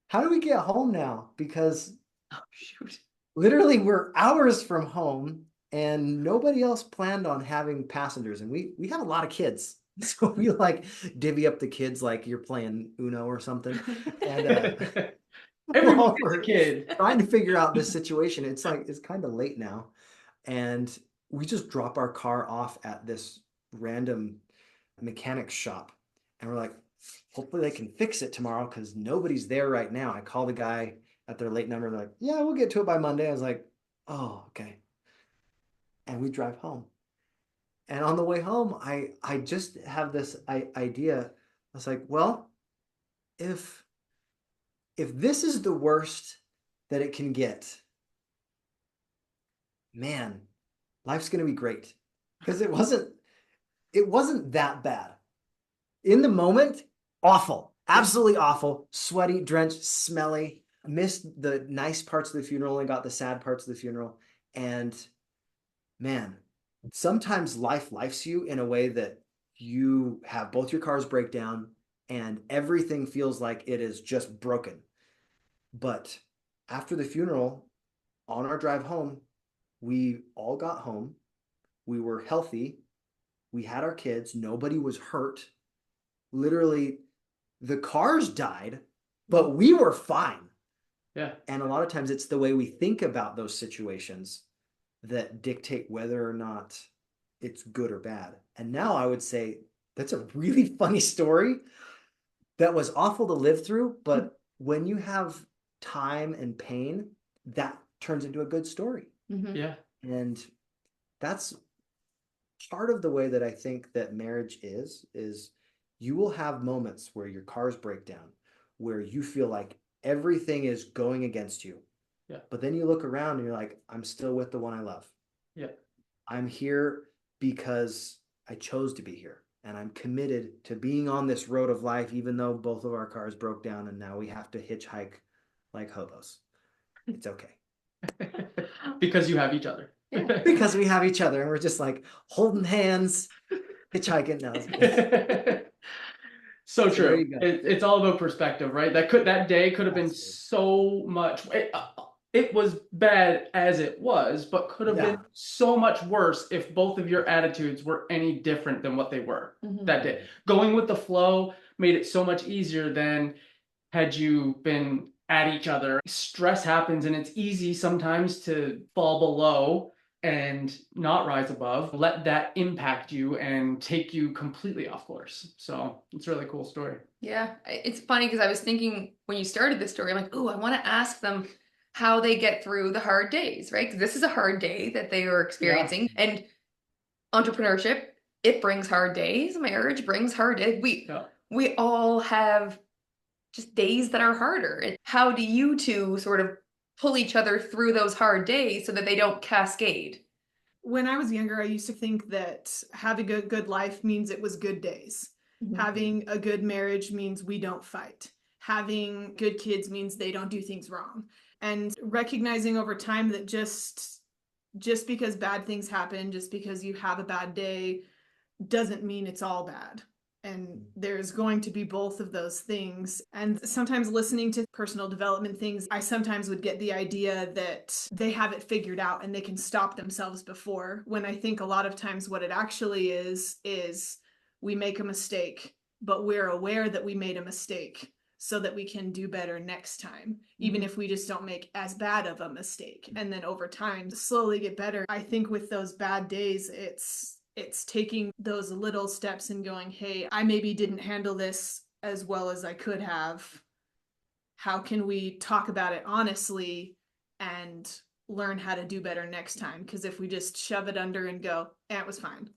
[SPEAKER 3] how do we get home now? Because
[SPEAKER 2] Oh, shoot.
[SPEAKER 3] literally we're hours from home and nobody else planned on having passengers. And we have a lot of kids. So we like divvy up the kids like you're playing Uno or something. And
[SPEAKER 5] Everyone
[SPEAKER 3] we're
[SPEAKER 5] gets a kid.
[SPEAKER 3] trying to figure out this situation. It's like, it's kind of late now. And we just drop our car off at this random mechanic shop. And we're like, hopefully they can fix it tomorrow because nobody's there right now. I call the guy at their late number. They're like, yeah, we'll get to it by Monday. I was like, oh, okay. And we drive home. And on the way home, I just have this idea. I was like, well, if this is the worst that it can get, man, life's going to be great. Because it wasn't that bad. In the moment, awful, absolutely awful, sweaty, drenched, smelly. Missed the nice parts of the funeral and got the sad parts of the funeral. And man, sometimes life lifes you in a way that you have both your cars break down and everything feels like it is just broken. But after the funeral, on our drive home, we all got home. We were healthy. We had our kids. Nobody was hurt. Literally, the cars died, but we were fine.
[SPEAKER 5] Yeah.
[SPEAKER 3] And a lot of times it's the way we think about those situations that dictate whether or not it's good or bad. And now I would say that's a really funny story that was awful to live through. But when you have time and pain, that turns into a good story.
[SPEAKER 2] Mhm.
[SPEAKER 5] Yeah.
[SPEAKER 3] And that's part of the way that I think that marriage is you will have moments where your cars break down, where you feel like everything is going against you.
[SPEAKER 5] Yeah.
[SPEAKER 3] But then you look around and you're like, I'm still with the one I love.
[SPEAKER 5] Yeah.
[SPEAKER 3] I'm here because I chose to be here. And I'm committed to being on this road of life, even though both of our cars broke down and now we have to hitchhike like hobos. It's okay.
[SPEAKER 5] Because you have each other.
[SPEAKER 3] Because we have each other and we're just like holding hands, hitchhiking. No,
[SPEAKER 5] So
[SPEAKER 3] there
[SPEAKER 5] true.
[SPEAKER 3] you go.
[SPEAKER 5] It's all about perspective, right? That day could have been
[SPEAKER 3] Absolutely.
[SPEAKER 5] so much. It was bad as it was, but could have been so much worse if both of your attitudes were any different than what they were
[SPEAKER 2] Mhm.
[SPEAKER 5] that day. Going with the flow made it so much easier than had you been at each other. Stress happens and it's easy sometimes to fall below and not rise above. Let that impact you and take you completely off course. So it's a really cool story.
[SPEAKER 2] Yeah, it's funny because I was thinking when you started this story, I'm like, oh, I want to ask them how they get through the hard days, right? 'Cause this is a hard day that they are experiencing. And entrepreneurship, it brings hard days. Marriage brings hard days. We all have just days that are harder. And how do you two sort of pull each other through those hard days so that they don't cascade.
[SPEAKER 4] When I was younger, I used to think that having a good life means it was good days. Having a good marriage means we don't fight. Having good kids means they don't do things wrong. And recognizing over time that just because bad things happen, just because you have a bad day, doesn't mean it's all bad. And there's going to be both of those things. And sometimes listening to personal development things, I sometimes would get the idea that they have it figured out and they can stop themselves before, when I think a lot of times what it actually is we make a mistake, but we're aware that we made a mistake so that we can do better next time, even if we just don't make as bad of a mistake. And then over time, slowly get better. I think with those bad days, it's taking those little steps and going, hey, I maybe didn't handle this as well as I could have. How can we talk about it honestly and learn how to do better next time? Because if we just shove it under and go, it was fine.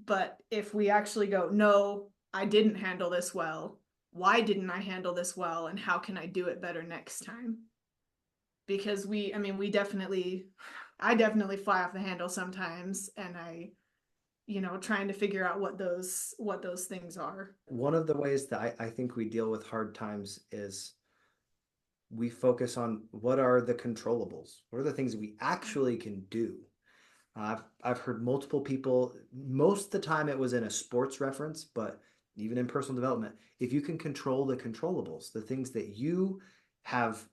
[SPEAKER 4] But if we actually go, no, I didn't handle this well. Why didn't I handle this well? And how can I do it better next time? Because I definitely fly off the handle sometimes, and trying to figure out what those things are.
[SPEAKER 3] One of the ways that I think we deal with hard times is we focus on what are the controllables, what are the things that we actually can do. I've heard multiple people, most of the time it was in a sports reference, but even in personal development, if you can control the controllables, the things that you have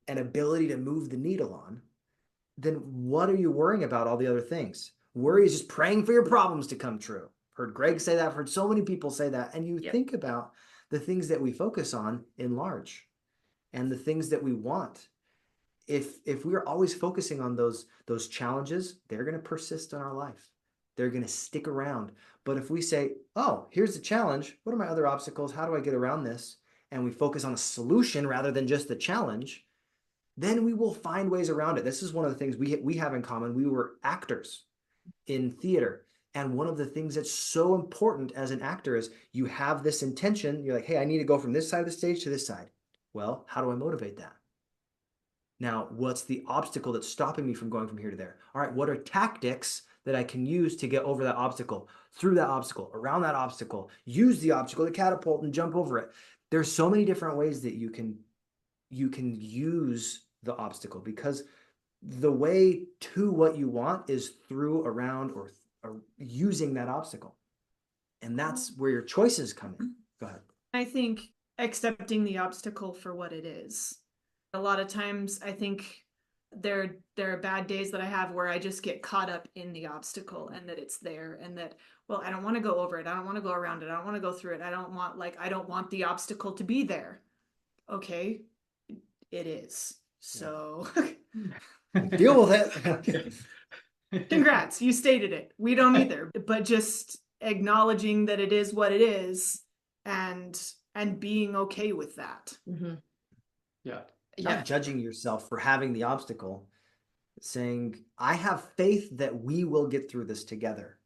[SPEAKER 3] an ability to move the needle on, then what are you worrying about all the other things? Worry is just praying for your problems to come true. Heard Greg say that, I've heard so many people say that. And you think about the things that we focus on in large and the things that we want. If we're always focusing on those challenges, they're going to persist in our life. They're going to stick around. But if we say, oh, here's the challenge, what are my other obstacles? How do I get around this? And we focus on a solution rather than just the challenge, then we will find ways around it. This is one of the things we have in common. We were actors in theater. And one of the things that's so important as an actor is you have this intention. You're like, hey, I need to go from this side of the stage to this side. Well, how do I motivate that? Now, what's the obstacle that's stopping me from going from here to there? All right, what are tactics that I can use to get over that obstacle, through that obstacle, around that obstacle, use the obstacle to catapult and jump over it? There's so many different ways that you can use the obstacle, because the way to what you want is through, around, or using that obstacle. And that's where your choices come in. Go ahead.
[SPEAKER 4] I think accepting the obstacle for what it is. A lot of times I think there are bad days that I have where I just get caught up in the obstacle, and that it's there, and that, well, I don't want to go over it. I don't want to go around it. I don't want to go through it. I don't want the obstacle to be there. Okay, it is. So
[SPEAKER 3] deal with it.
[SPEAKER 4] Congrats, you stated it. We don't either. But just acknowledging that it is what it is, and being okay with that.
[SPEAKER 3] Not judging yourself for having the obstacle, saying, I have faith that we will get through this together.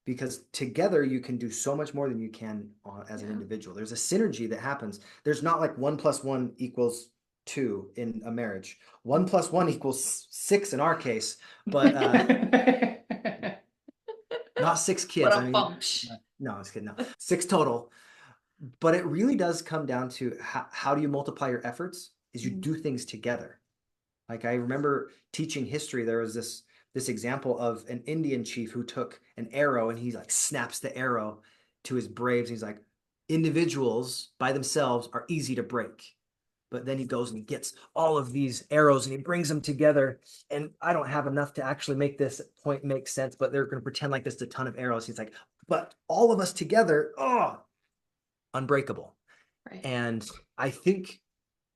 [SPEAKER 3] Because together you can do so much more than you can as an individual. There's a synergy that happens. There's not like 1 + 1 = 2 in a marriage. 1 + 1 = 6 in our case, but not 6 kids. No, I was kidding. No, 6 total. But it really does come down to how do you multiply your efforts? Is you do things together. Like I remember teaching history, there was this example of an Indian chief who took an arrow and he like snaps the arrow to his braves. And he's like, individuals by themselves are easy to break. But then he goes and he gets all of these arrows and he brings them together. And I don't have enough to actually make this point make sense, but they're going to pretend like there's a ton of arrows. He's like, but all of us together, unbreakable. Right. And I think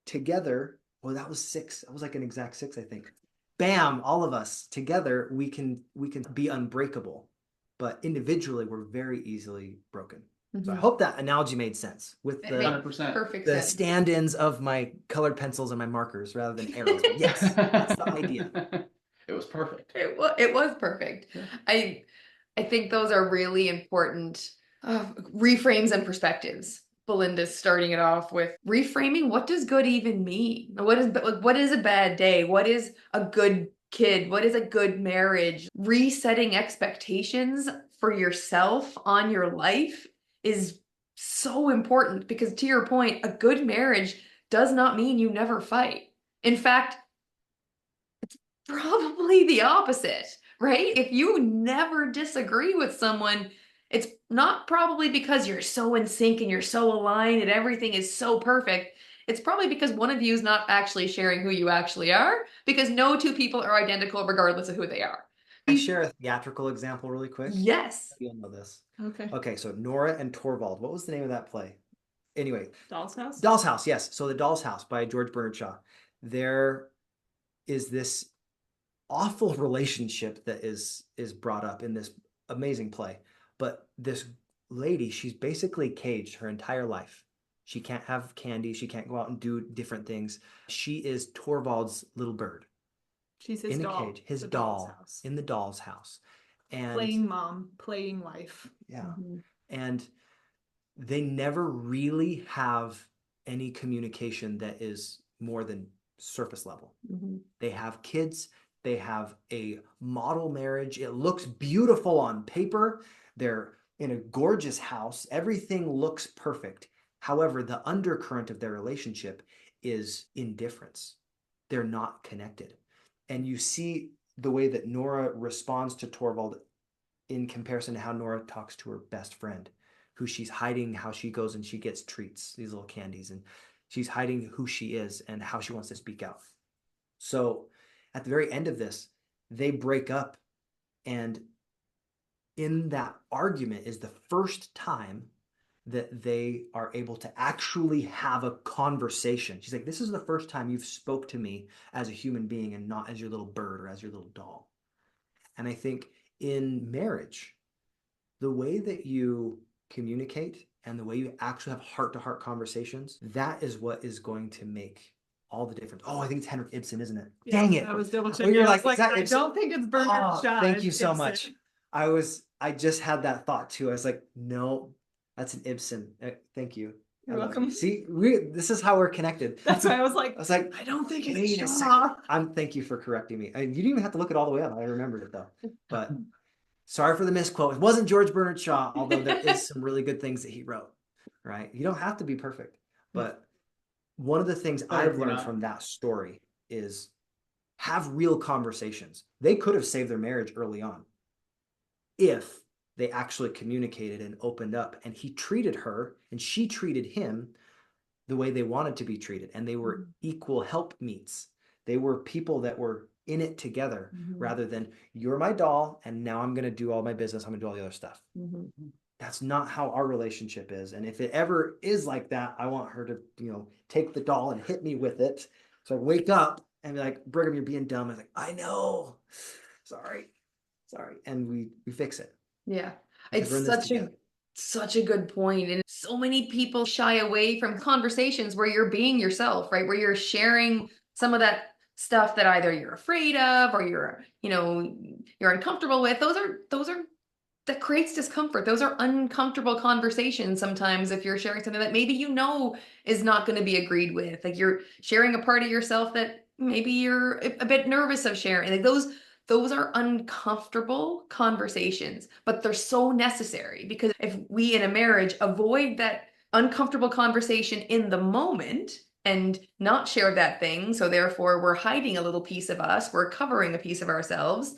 [SPEAKER 3] together, well, that was 6. That was like an exact 6, I think. Bam, all of us together, we can be unbreakable, but individually we're very easily broken. So I hope that analogy made sense with the
[SPEAKER 5] 100%.
[SPEAKER 2] Perfect
[SPEAKER 3] the
[SPEAKER 2] sense.
[SPEAKER 3] stand-ins of my colored pencils and my markers rather than arrows. But yes, that's the idea.
[SPEAKER 5] It was perfect.
[SPEAKER 2] It was perfect.
[SPEAKER 5] Yeah.
[SPEAKER 2] I think those are really important reframes and perspectives. Belinda's starting it off with reframing. What does good even mean? What is a bad day? What is a good kid? What is a good marriage? Resetting expectations for yourself on your life is so important, because to your point, a good marriage does not mean you never fight. In fact, it's probably the opposite, right? If you never disagree with someone, it's not probably because you're so in sync and you're so aligned and everything is so perfect. It's probably because one of you is not actually sharing who you actually are, because no two people are identical regardless of who they are.
[SPEAKER 3] Can I share a theatrical example really quick?
[SPEAKER 2] Yes.
[SPEAKER 3] You'll know this.
[SPEAKER 4] Okay.
[SPEAKER 3] Okay, so Nora and Torvald. What was the name of that play? Anyway,
[SPEAKER 4] Doll's House?
[SPEAKER 3] Doll's House, yes. So The Doll's House by George Bernard Shaw. There is this awful relationship that is brought up in this amazing play. But this lady, she's basically caged her entire life. She can't have candy. She can't go out and do different things. She is Torvald's little bird.
[SPEAKER 4] She's his
[SPEAKER 3] in
[SPEAKER 4] doll.
[SPEAKER 3] a cage, his
[SPEAKER 4] The doll's
[SPEAKER 3] doll
[SPEAKER 4] house.
[SPEAKER 3] in the doll's house. And
[SPEAKER 4] Playing mom, playing wife.
[SPEAKER 3] yeah.
[SPEAKER 2] Mm-hmm.
[SPEAKER 3] And they never really have any communication that is more than surface level.
[SPEAKER 2] Mm-hmm.
[SPEAKER 3] They have kids. They have a model marriage. It looks beautiful on paper. They're in a gorgeous house. Everything looks perfect. However, the undercurrent of their relationship is indifference. They're not connected. And you see the way that Nora responds to Torvald in comparison to how Nora talks to her best friend, who she's hiding how she goes and she gets treats, these little candies, and she's hiding who she is and how she wants to speak out. So at the very end of this, they break up, and in that argument is the first time that they are able to actually have a conversation. She's like, this is the first time you've spoke to me as a human being and not as your little bird or as your little doll. And I think in marriage, the way that you communicate and the way you actually have heart-to-heart conversations, that is what is going to make all the difference. Oh, I think it's Henrik Ibsen, isn't it?
[SPEAKER 4] Yeah,
[SPEAKER 3] Dang it.
[SPEAKER 4] I was double
[SPEAKER 3] Oh,
[SPEAKER 4] checking.
[SPEAKER 3] you're
[SPEAKER 4] I was
[SPEAKER 3] like,
[SPEAKER 4] like, I
[SPEAKER 3] Ibsen?
[SPEAKER 4] don't think it's Bernard Shaw.
[SPEAKER 3] Thank you
[SPEAKER 4] it's
[SPEAKER 3] so
[SPEAKER 4] Ibsen.
[SPEAKER 3] much. I just had that thought too. I was like, no, that's an Ibsen. Thank you.
[SPEAKER 4] You're
[SPEAKER 3] I love
[SPEAKER 4] welcome.
[SPEAKER 3] you. See, this is how we're connected.
[SPEAKER 4] That's why I was like,
[SPEAKER 3] I
[SPEAKER 4] don't think it's
[SPEAKER 3] wait a
[SPEAKER 4] Shaw.
[SPEAKER 3] second. Thank you for correcting me. You didn't even have to look it all the way up. I remembered it though. But sorry for the misquote. It wasn't George Bernard Shaw, although there is some really good things that he wrote. Right? You don't have to be perfect. But one of the things I've learned from that story is have real conversations. They could have saved their marriage early on if they actually communicated and opened up, and he treated her and she treated him the way they wanted to be treated, and they were equal helpmeets. They were people that were in it together rather than you're my doll and now I'm going to do all my business, I'm going to do all the other stuff. That's not how our relationship is. And if it ever is like that, I want her to, take the doll and hit me with it. So I wake up and be like, Brigham, you're being dumb. I was like, I know. Sorry. And we fix it.
[SPEAKER 2] Yeah.
[SPEAKER 3] Because
[SPEAKER 2] It's such a good point. And so many people shy away from conversations where you're being yourself, right? Where you're sharing some of that stuff that either you're afraid of or you're uncomfortable with. That creates discomfort. Those are uncomfortable conversations sometimes if you're sharing something that maybe is not going to be agreed with. Like you're sharing a part of yourself that maybe you're a bit nervous of sharing. Like those are uncomfortable conversations, but they're so necessary, because if we in a marriage avoid that uncomfortable conversation in the moment and not share that thing, so therefore we're hiding a little piece of us, we're covering a piece of ourselves,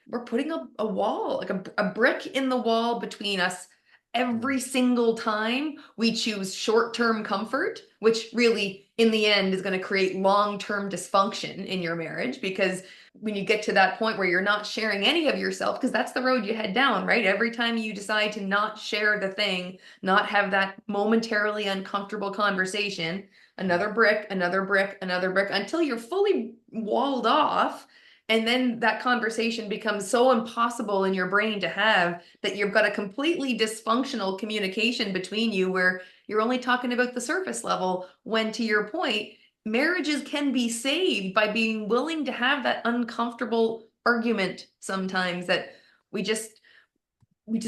[SPEAKER 2] we're putting a wall, like a brick in the wall between us every single time we choose short-term comfort, which really in the end is going to create long-term dysfunction in your marriage. Because when you get to that point where you're not sharing any of yourself, because that's the road you head down, right? Every time you decide to not share the thing, not have that momentarily uncomfortable conversation, another brick, another brick, another brick, until you're fully walled off. And then that conversation becomes so impossible in your brain to have that you've got a completely dysfunctional communication between you where you're only talking about the surface level, when, to your point, marriages can be saved by being willing to have that uncomfortable argument sometimes that we just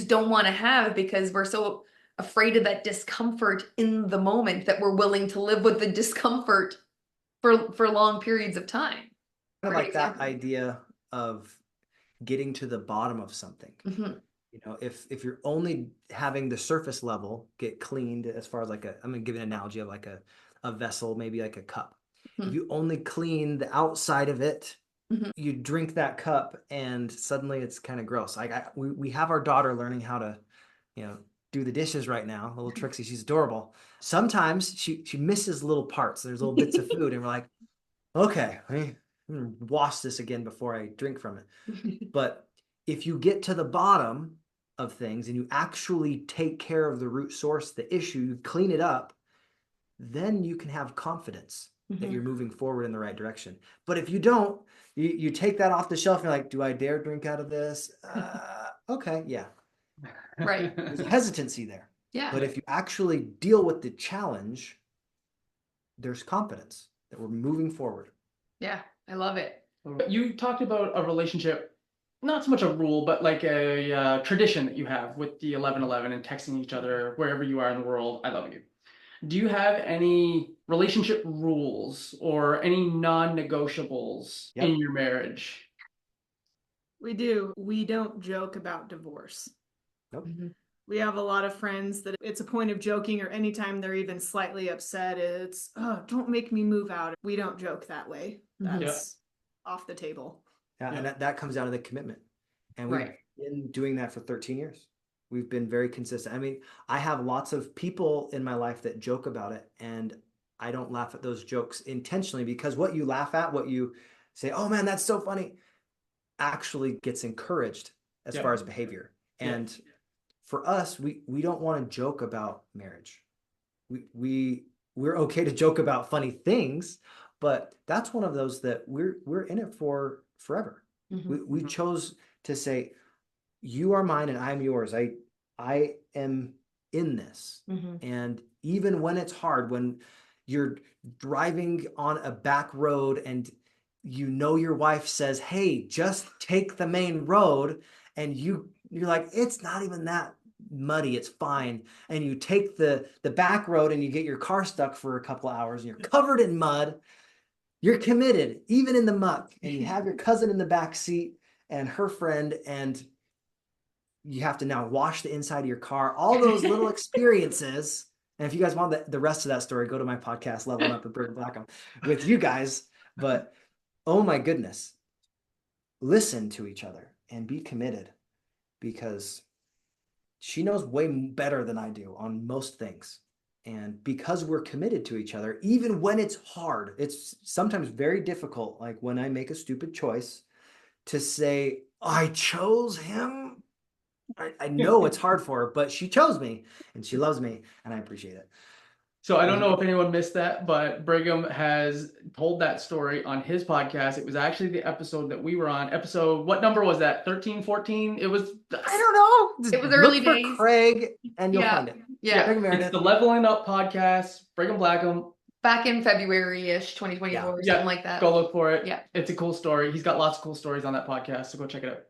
[SPEAKER 2] don't want to have, because we're so afraid of that discomfort in the moment, that we're willing to live with the discomfort for long periods of time.
[SPEAKER 3] Kind of
[SPEAKER 2] Great
[SPEAKER 3] like that
[SPEAKER 2] example.
[SPEAKER 3] idea of getting to the bottom of something.
[SPEAKER 2] Mhm.
[SPEAKER 3] You know, if you're only having the surface level get cleaned, as far as like I'm gonna give an analogy of like a vessel, maybe like a cup. If
[SPEAKER 2] Mhm.
[SPEAKER 3] you only clean the outside of it,
[SPEAKER 2] Mhm.
[SPEAKER 3] you drink that cup and suddenly it's kind of gross. Like we have our daughter learning how to, you know, do the dishes right now. Little Trixie, she's adorable. Sometimes she misses little parts. There's little bits of food, and we're like, okay, I'm gonna wash this again before I drink from it. But if you get to the bottom of things and you actually take care of the root source, the issue, you clean it up, then you can have confidence that
[SPEAKER 2] Mhm.
[SPEAKER 3] you're moving forward in the right direction. But if you don't, you take that off the shelf and you're like, do I dare drink out of this? Okay, yeah.
[SPEAKER 2] Right.
[SPEAKER 3] There's a hesitancy there.
[SPEAKER 2] Yeah.
[SPEAKER 3] But if you actually deal with the challenge, there's confidence that we're moving forward.
[SPEAKER 2] Yeah. I love it.
[SPEAKER 5] You talked about a relationship, not so much a rule, but like a tradition that you have with the 1111 and texting each other wherever you are in the world. I love you. Do you have any relationship rules or any non-negotiables
[SPEAKER 3] Yep.
[SPEAKER 5] in your marriage?
[SPEAKER 4] We do. We don't joke about divorce.
[SPEAKER 3] Nope.
[SPEAKER 2] Mhm.
[SPEAKER 4] We have a lot of friends that it's a point of joking, or anytime they're even slightly upset, it's, oh, don't make me move out. We don't joke that way.
[SPEAKER 2] Mhm.
[SPEAKER 4] That's off the table.
[SPEAKER 3] Yeah,
[SPEAKER 5] Yeah.
[SPEAKER 3] and that comes down to the commitment. And we've
[SPEAKER 2] Right.
[SPEAKER 3] been doing that for 13 years. We've been very consistent. I mean, I have lots of people in my life that joke about it, and I don't laugh at those jokes intentionally, because what you laugh at, what you say, oh man, that's so funny, actually gets encouraged as
[SPEAKER 5] Yeah.
[SPEAKER 3] far as behavior.
[SPEAKER 5] Yeah.
[SPEAKER 3] And for us, we don't want to joke about marriage. We're okay to joke about funny things, but that's one of those that we're in it for forever.
[SPEAKER 2] Mhm.
[SPEAKER 3] We chose to say, you are mine and I'm yours. I am in this.
[SPEAKER 2] Mhm.
[SPEAKER 3] And even when it's hard, when you're driving on a back road and you know your wife says, hey, just take the main road, and you're like, it's not even that muddy, it's fine. And you take the back road and you get your car stuck for a couple of hours and you're covered in mud. You're committed, even in the muck, and you have your cousin in the back seat and her friend, and you have to now wash the inside of your car. All those little experiences. And if you guys want the rest of that story, go to my podcast, Levelin Up with Brigham Blackham, with you guys. But oh my goodness, listen to each other and be committed, because she knows way better than I do on most things. And because we're committed to each other, even when it's hard, it's sometimes very difficult. Like when I make a stupid choice, to say, I chose him. I know it's hard for her, but she chose me and she loves me, and I appreciate it.
[SPEAKER 5] So I don't know if anyone missed that, but Brigham has told that story on his podcast. It was actually the episode that we were on. Episode, what number was that? 13, 14? It was,
[SPEAKER 3] I don't know.
[SPEAKER 2] It was early
[SPEAKER 3] Look for
[SPEAKER 2] days.
[SPEAKER 3] Craig and you'll
[SPEAKER 2] Yeah.
[SPEAKER 3] find it.
[SPEAKER 2] Yeah.
[SPEAKER 3] Craig
[SPEAKER 5] it's
[SPEAKER 3] Meredith.
[SPEAKER 5] the Leveling Up podcast, Brigham Blackham.
[SPEAKER 2] Back in February-ish, 2024,
[SPEAKER 5] Yeah,
[SPEAKER 2] something like that.
[SPEAKER 5] Go look for it.
[SPEAKER 2] Yeah.
[SPEAKER 5] It's a cool story. He's got lots of cool stories on that podcast, so go check it out.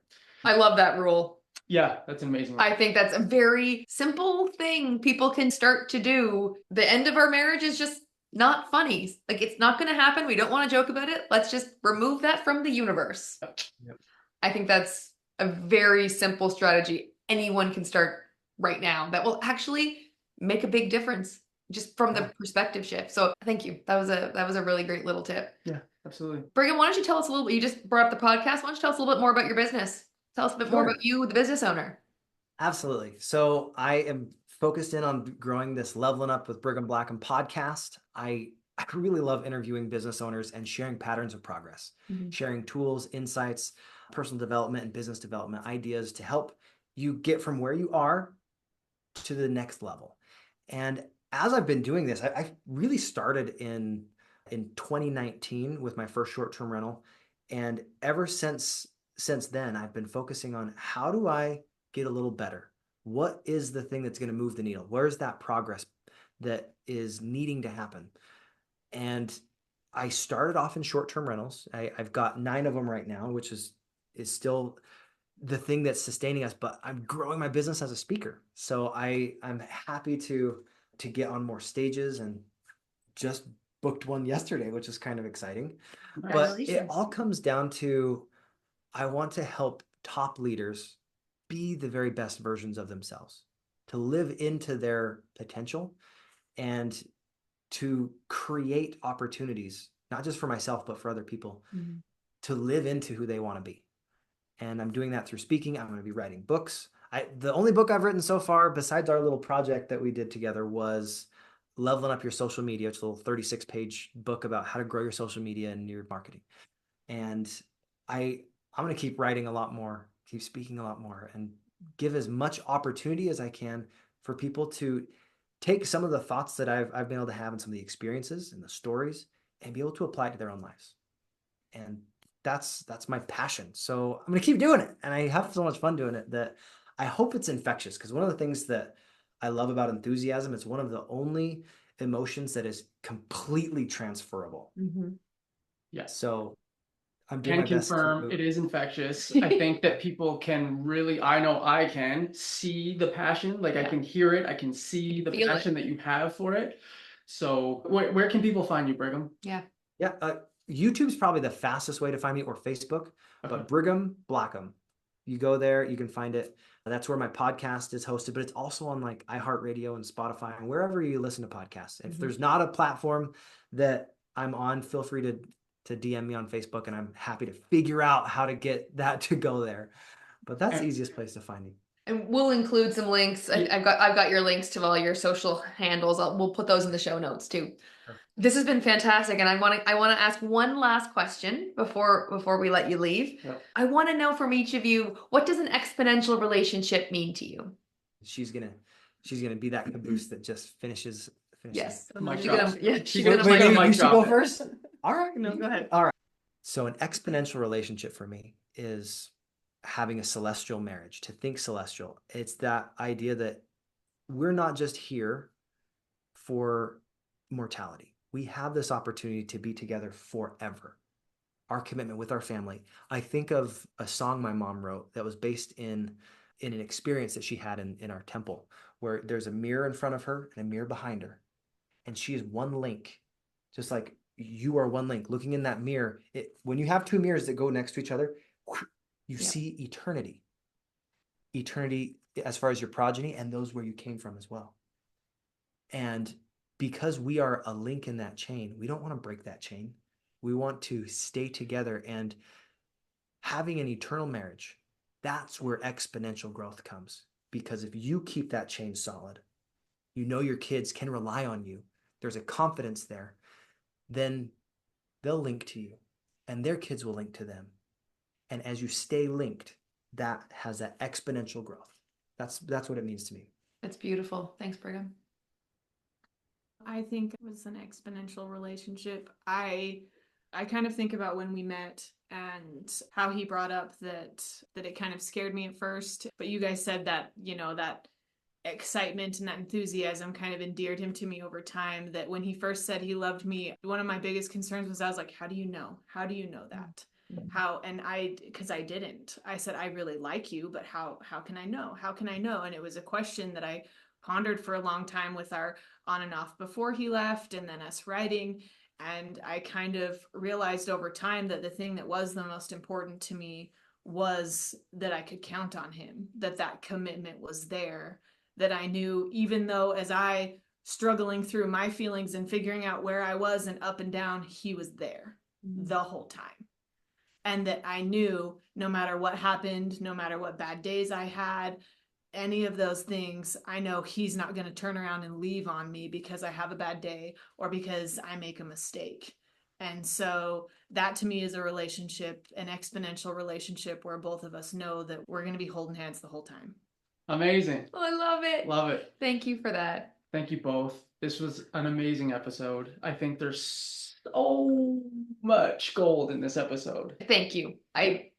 [SPEAKER 2] I love that rule.
[SPEAKER 5] Yeah, that's an amazing one.
[SPEAKER 2] I think that's a very simple thing people can start to do. The end of our marriage is just not funny. Like, it's not going to happen. We don't want to joke about it. Let's just remove that from the universe.
[SPEAKER 5] Yep.
[SPEAKER 2] I think that's a very simple strategy anyone can start right now that will actually make a big difference just from the perspective shift. So thank you. That was a really great little tip.
[SPEAKER 5] Yeah, absolutely.
[SPEAKER 2] Brigham, why don't you tell us a little bit? You just brought up the podcast. Why don't you tell us a little bit more about your business? Tell us a bit more about you, the business owner.
[SPEAKER 3] Absolutely. So I am focused in on growing this Leveling Up with Brigham Blackham podcast. I really love interviewing business owners and sharing patterns of progress, sharing tools, insights, personal development and business development ideas to help you get from where you are to the next level. And as I've been doing this, I really started in 2019 with my first short-term rental. And ever since then, I've been focusing on, how do I get a little better? What is the thing that's going to move the needle? Where's that progress that is needing to happen? And I started off in short-term rentals. I've got 9 of them right now, which is still the thing that's sustaining us, but I'm growing my business as a speaker. So I'm happy to get on more stages, and just booked one yesterday, which is kind of exciting. But it all comes down to, I want to help top leaders be the very best versions of themselves, to live into their potential and to create opportunities, not just for myself, but for other people, to live into who they want to be. And I'm doing that through speaking. I'm going to be writing books. The only book I've written so far, besides our little project that we did together, was Leveling Up Your Social Media. It's a little 36-page book about how to grow your social media and your marketing. And I'm going to keep writing a lot more, keep speaking a lot more, and give as much opportunity as I can for people to take some of the thoughts that I've been able to have, and some of the experiences and the stories, and be able to apply it to their own lives. And that's my passion. So I'm going to keep doing it. And I have so much fun doing it that I hope it's infectious. Because one of the things that I love about enthusiasm, it's one of the only emotions that is completely transferable.
[SPEAKER 5] Yes.
[SPEAKER 3] So I'm doing my best to
[SPEAKER 5] confirm it is infectious. I think that people can really, I know I can see the passion. Like I can hear it. I can see the
[SPEAKER 2] Feel
[SPEAKER 5] passion that you have for it. So where can people find you, Brigham?
[SPEAKER 2] Yeah.
[SPEAKER 3] YouTube's probably the fastest way to find me, or Facebook, but Brigham Blackham. You go there, you can find it. That's where my podcast is hosted, but it's also on like iHeartRadio and Spotify and wherever you listen to podcasts. If there's not a platform that I'm on, feel free to DM me on Facebook, and I'm happy to figure out how to get that to go there. But that's the easiest place to find me.
[SPEAKER 2] And we'll include some links. I've got your links to all your social handles. We'll put those in the show notes too. This has been fantastic, and I want to ask one last question before we let you leave. I want to know from each of you, what does an exponential relationship mean to you? She's gonna
[SPEAKER 3] be that caboose that just finishes.
[SPEAKER 2] Yes.
[SPEAKER 5] She's
[SPEAKER 3] gonna you should go first. All right.
[SPEAKER 2] No, go ahead.
[SPEAKER 3] All right. So an exponential relationship for me is having a celestial marriage. To think celestial, it's that idea that we're not just here for mortality. We have this opportunity to be together forever. Our commitment with our family. I think of a song my mom wrote that was based in an experience that she had in our temple, where there's a mirror in front of her and a mirror behind her. And she is one link, just like you are one link. Looking in that mirror, when you have two mirrors that go next to each other, you see eternity. Eternity as far as your progeny and those where you came from as well. And because we are a link in that chain, we don't want to break that chain. We want to stay together, and having an eternal marriage, that's where exponential growth comes. Because if you keep that chain solid, you know your kids can rely on you, there's a confidence there, then they'll link to you and their kids will link to them. And as you stay linked, that has that exponential growth. That's what it means to me.
[SPEAKER 2] That's beautiful. Thanks, Brigham.
[SPEAKER 4] I think it was an exponential relationship. I kind of think about when we met and how he brought up that it kind of scared me at first, but you guys said that, that excitement and that enthusiasm kind of endeared him to me over time, that when he first said he loved me, one of my biggest concerns was, I was like, how do you know that? Because I didn't. I said, I really like you, but how can I know? How can I know? And it was a question that I pondered for a long time with our on and off before he left, and then us writing. And I kind of realized over time that the thing that was the most important to me was that I could count on him, that commitment was there, that I knew, even though as I struggling through my feelings and figuring out where I was and up and down, he was there the whole time. And that I knew no matter what happened, no matter what bad days I had, any of those things, I know he's not going to turn around and leave on me because I have a bad day or because I make a mistake. And so that to me is a relationship, an exponential relationship where both of us know that we're going to be holding hands the whole time.
[SPEAKER 5] Amazing.
[SPEAKER 2] Oh, I love it.
[SPEAKER 5] Love it.
[SPEAKER 2] Thank you for that.
[SPEAKER 5] Thank you both. This was an amazing episode. I think there's so much gold in this episode.
[SPEAKER 2] Thank you. I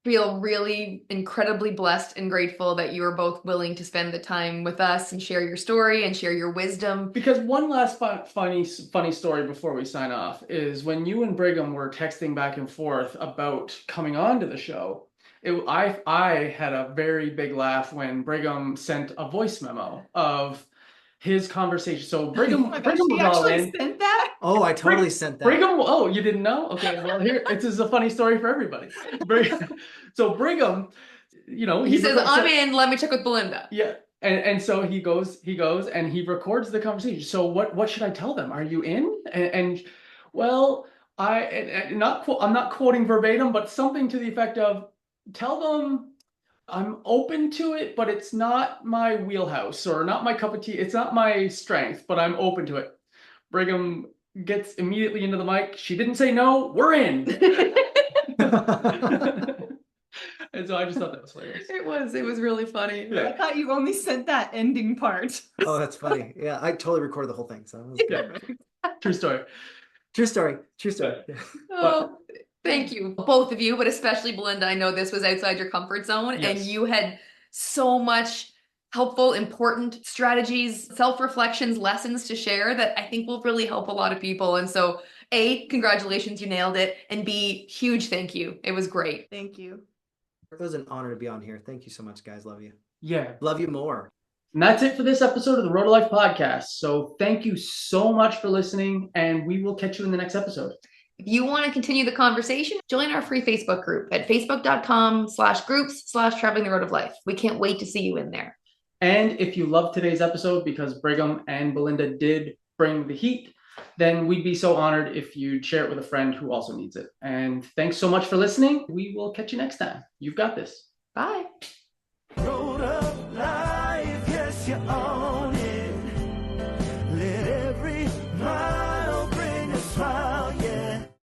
[SPEAKER 2] feel really incredibly blessed and grateful that you are both willing to spend the time with us and share your story and share your wisdom.
[SPEAKER 5] Because one last funny story before we sign off is when you and Brigham were texting back and forth about coming on to the show, I had a very big laugh when Brigham sent a voice memo of his conversation. So Brigham,
[SPEAKER 4] Oh my gosh,
[SPEAKER 5] Brigham
[SPEAKER 4] he
[SPEAKER 5] was all
[SPEAKER 4] actually
[SPEAKER 5] in.
[SPEAKER 4] sent that?
[SPEAKER 3] Oh, I totally sent that.
[SPEAKER 5] Brigham, oh, you didn't know? Okay, well here, this is a funny story for everybody. So Brigham,
[SPEAKER 2] He says, I'm in, let me check with Belinda.
[SPEAKER 5] Yeah. And so he goes and he records the conversation. So what should I tell them? Are you in? And well, I'm not quoting verbatim, but something to the effect of, tell them I'm open to it, but it's not my wheelhouse or not my cup of tea. It's not my strength, but I'm open to it. Brigham gets immediately into the mic. She didn't say no, we're in. And so I just thought that was hilarious.
[SPEAKER 2] It was really funny.
[SPEAKER 5] Yeah.
[SPEAKER 4] I thought you only sent that ending part.
[SPEAKER 3] Oh, that's funny. Yeah, I totally recorded the whole thing. So that was good.
[SPEAKER 5] True story.
[SPEAKER 3] True story. True story. Yeah.
[SPEAKER 2] Oh, thank you, both of you, but especially Belinda. I know this was outside your comfort zone, and
[SPEAKER 5] Yes.
[SPEAKER 2] you had so much helpful, important strategies, self-reflections, lessons to share that I think will really help a lot of people. And so, A, congratulations, you nailed it. And B, huge thank you. It was great.
[SPEAKER 4] Thank you.
[SPEAKER 3] It was an honor to be on here. Thank you so much, guys. Love you.
[SPEAKER 5] Yeah.
[SPEAKER 3] Love you more.
[SPEAKER 5] And that's it for this episode of the Road to Life podcast. So thank you so much for listening, and we will catch you in the next episode.
[SPEAKER 2] If you want to continue the conversation, join our free Facebook group at facebook.com/groups/traveling the road of life. We can't wait to see you in there.
[SPEAKER 5] And if you loved today's episode, because Brigham and Belinda did bring the heat, then we'd be so honored if you'd share it with a friend who also needs it. And thanks so much for listening. We will catch you next time. You've got this.
[SPEAKER 2] Bye.
[SPEAKER 1] Road of life, yes, you're on.